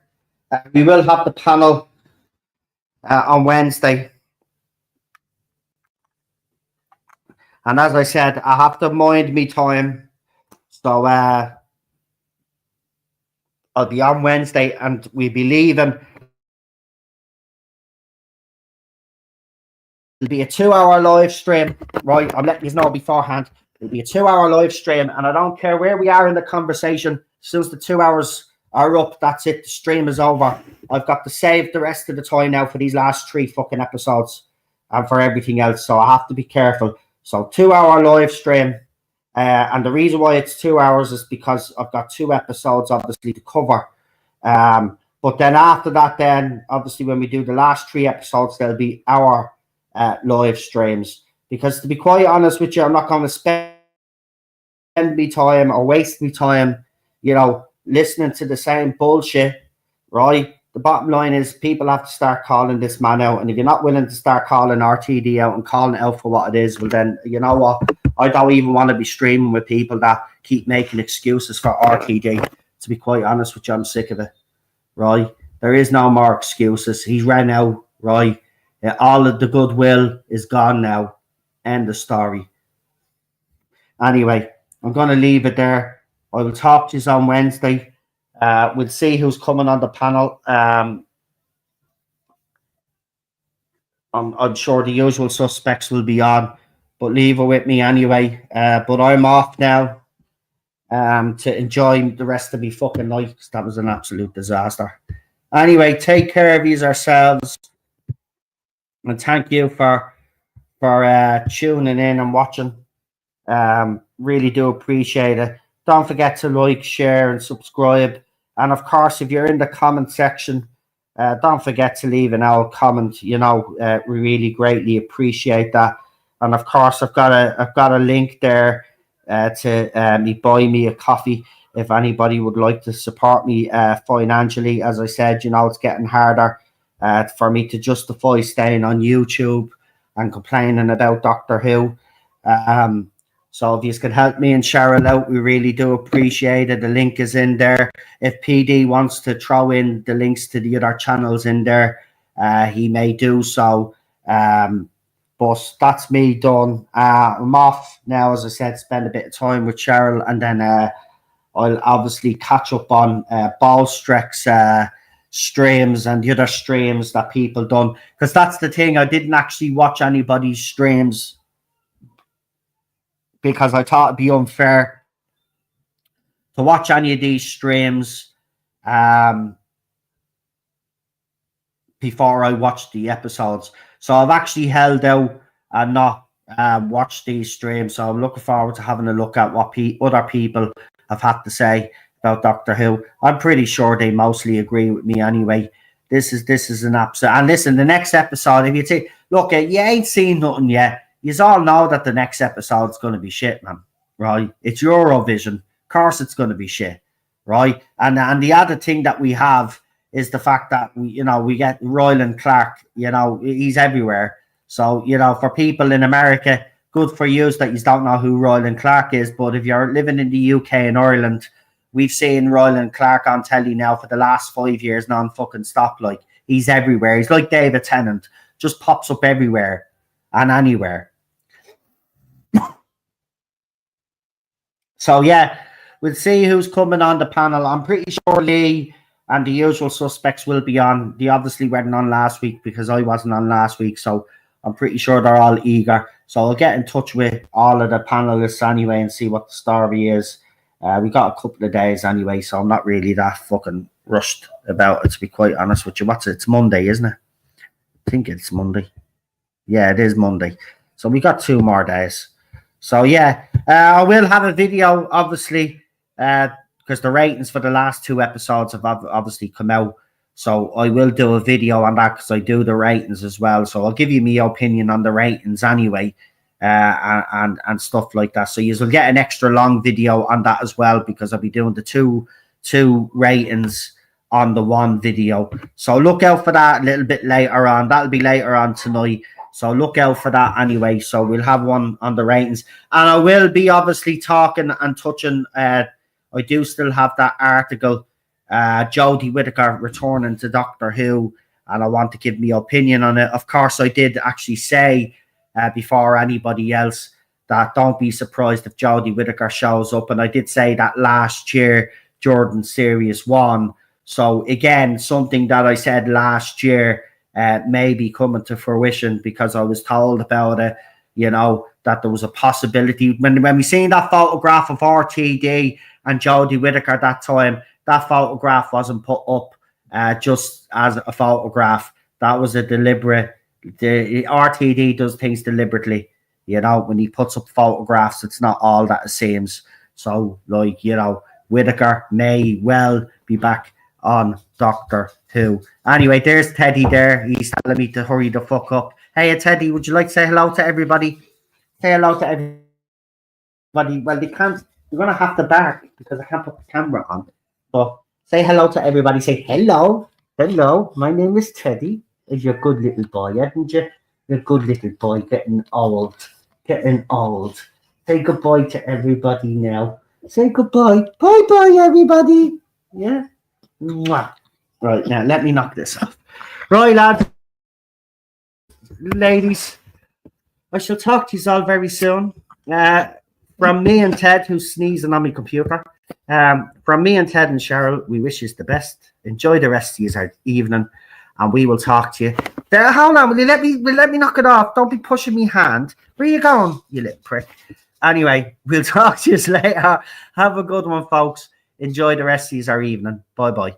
We will have the panel on Wednesday. And as I said, I have to mind me time. So I'll be on Wednesday and we'll be leaving. It'll be a 2-hour live stream, right? I'm letting you know beforehand. It'll be a 2-hour live stream, and I don't care where we are in the conversation. As soon as the 2 hours are up, that's it. The stream is over. I've got to save the rest of the time now for these last 3 fucking episodes and for everything else. So I have to be careful. So 2-hour live stream. And the reason why it's 2 hours is because I've got 2 episodes, obviously, to cover. But then after that, then, obviously, when we do the last 3 episodes, there'll be our live streams. Because to be quite honest with you, I'm not going to spend me time or waste me time, you know, listening to the same bullshit right? The bottom line is people have to start calling this man out. And if you're not willing to start calling RTD out and calling it out for what it is, well, then, you know what? I don't even want to be streaming with people that keep making excuses for RTD. To be quite honest with you, I'm sick of it, right? There is no more excuses. He's ran out, right? All of the goodwill is gone now. End of story. Anyway, I'm going to leave it there. I will talk to you on Wednesday. We'll see who's coming on the panel. I'm sure the usual suspects will be on, but leave it with me anyway. But I'm off now to enjoy the rest of me fucking night because that was an absolute disaster. Anyway, take care of yourselves, and thank you for tuning in and watching. Really do appreciate it. Don't forget to like, share, and subscribe. And of course, if you're in the comment section, don't forget to leave an old comment. You know, we really greatly appreciate that. And of course, I've got a link there to me buy me a coffee if anybody would like to support me financially. As I said, you know, it's getting harder for me to justify staying on YouTube and complaining about Doctor Who. So if you can help me and Cheryl out, we really do appreciate it. The link is in there. If PD wants to throw in the links to the other channels in there, he may do so. But that's me done. I'm off now, as I said, spend a bit of time with Cheryl, and then I'll obviously catch up on Ballstreck's streams and the other streams that people done. Because that's the thing, I didn't actually watch anybody's streams because I thought it'd be unfair to watch any of these streams before I watch the episodes. So I've actually held out and not watched these streams. So I'm looking forward to having a look at what other people have had to say about Doctor Who. I'm pretty sure they mostly agree with me anyway. This is an absolute. And listen, the next episode, if you say, look, you ain't seen nothing yet. You all know that the next episode's going to be shit, man. Right? It's Eurovision. Of course, it's going to be shit. Right? And the other thing that we have is the fact that we get Roland Clark. You know, he's everywhere. So for people in America, good for you that you don't know who Roland Clark is. But if you're living in the UK and Ireland, we've seen Roland Clark on telly now for the last 5 years non-fucking stop. Like, he's everywhere. He's like David Tennant, just pops up everywhere and anywhere. So yeah, we'll see who's coming on the panel. I'm pretty sure Lee and the usual suspects will be on. They obviously weren't on last week because I wasn't on last week, so I'm pretty sure they're all eager. So I'll get in touch with all of the panelists anyway and see what the story is. We got a couple of days anyway, so I'm not really that fucking rushed about it, to be quite honest with you. It's Monday, isn't it? I think it's Monday. Yeah, it is Monday. So we got 2 more days. So yeah, I will have a video, obviously, because the ratings for the last 2 episodes have obviously come out. So I will do a video on that because I do the ratings as well. So I'll give you my opinion on the ratings anyway, and stuff like that. So you'll get an extra long video on that as well because I'll be doing the two ratings on the one video. So look out for that a little bit later on. That'll be later on tonight. So look out for that anyway. So we'll have one on the ratings. And I will be obviously talking and touching. I do still have that article, Jodie Whittaker returning to Doctor Who. And I want to give my opinion on it. Of course, I did actually say before anybody else that don't be surprised if Jodie Whittaker shows up. And I did say that last year during Series 1. So again, something that I said last year may be coming to fruition because I was told about it, that there was a possibility. When we seen that photograph of RTD and Jodie Whittaker that time, that photograph wasn't put up just as a photograph. That was a deliberate. The RTD does things deliberately. When he puts up photographs, it's not all that it seems. So, Whittaker may well be back on Doctor Who. Anyway, there's Teddy there. He's telling me to hurry the fuck up. Hey, Teddy, would you like to say hello to everybody? Say hello to everybody. Well, they can't. You're going to have to bark because I can't put the camera on. But Say hello to everybody. Say hello. Hello. My name is Teddy. Is your good little boy, isn't you? Your good little boy getting old. Getting old. Say goodbye to everybody now. Say goodbye. Bye bye, everybody. Yeah. Mwah. Right, now let me knock this off. Right, lads. Ladies, I shall talk to you all very soon. From me and Ted, who's sneezing on my computer. From me and Ted and Cheryl, we wish you the best. Enjoy the rest of your evening, and we will talk to you. There, hold on, will you let me knock it off? Don't be pushing me hand. Where are you going, you little prick? Anyway, we'll talk to you later. Have a good one, folks. Enjoy the rest of your evening. Bye bye.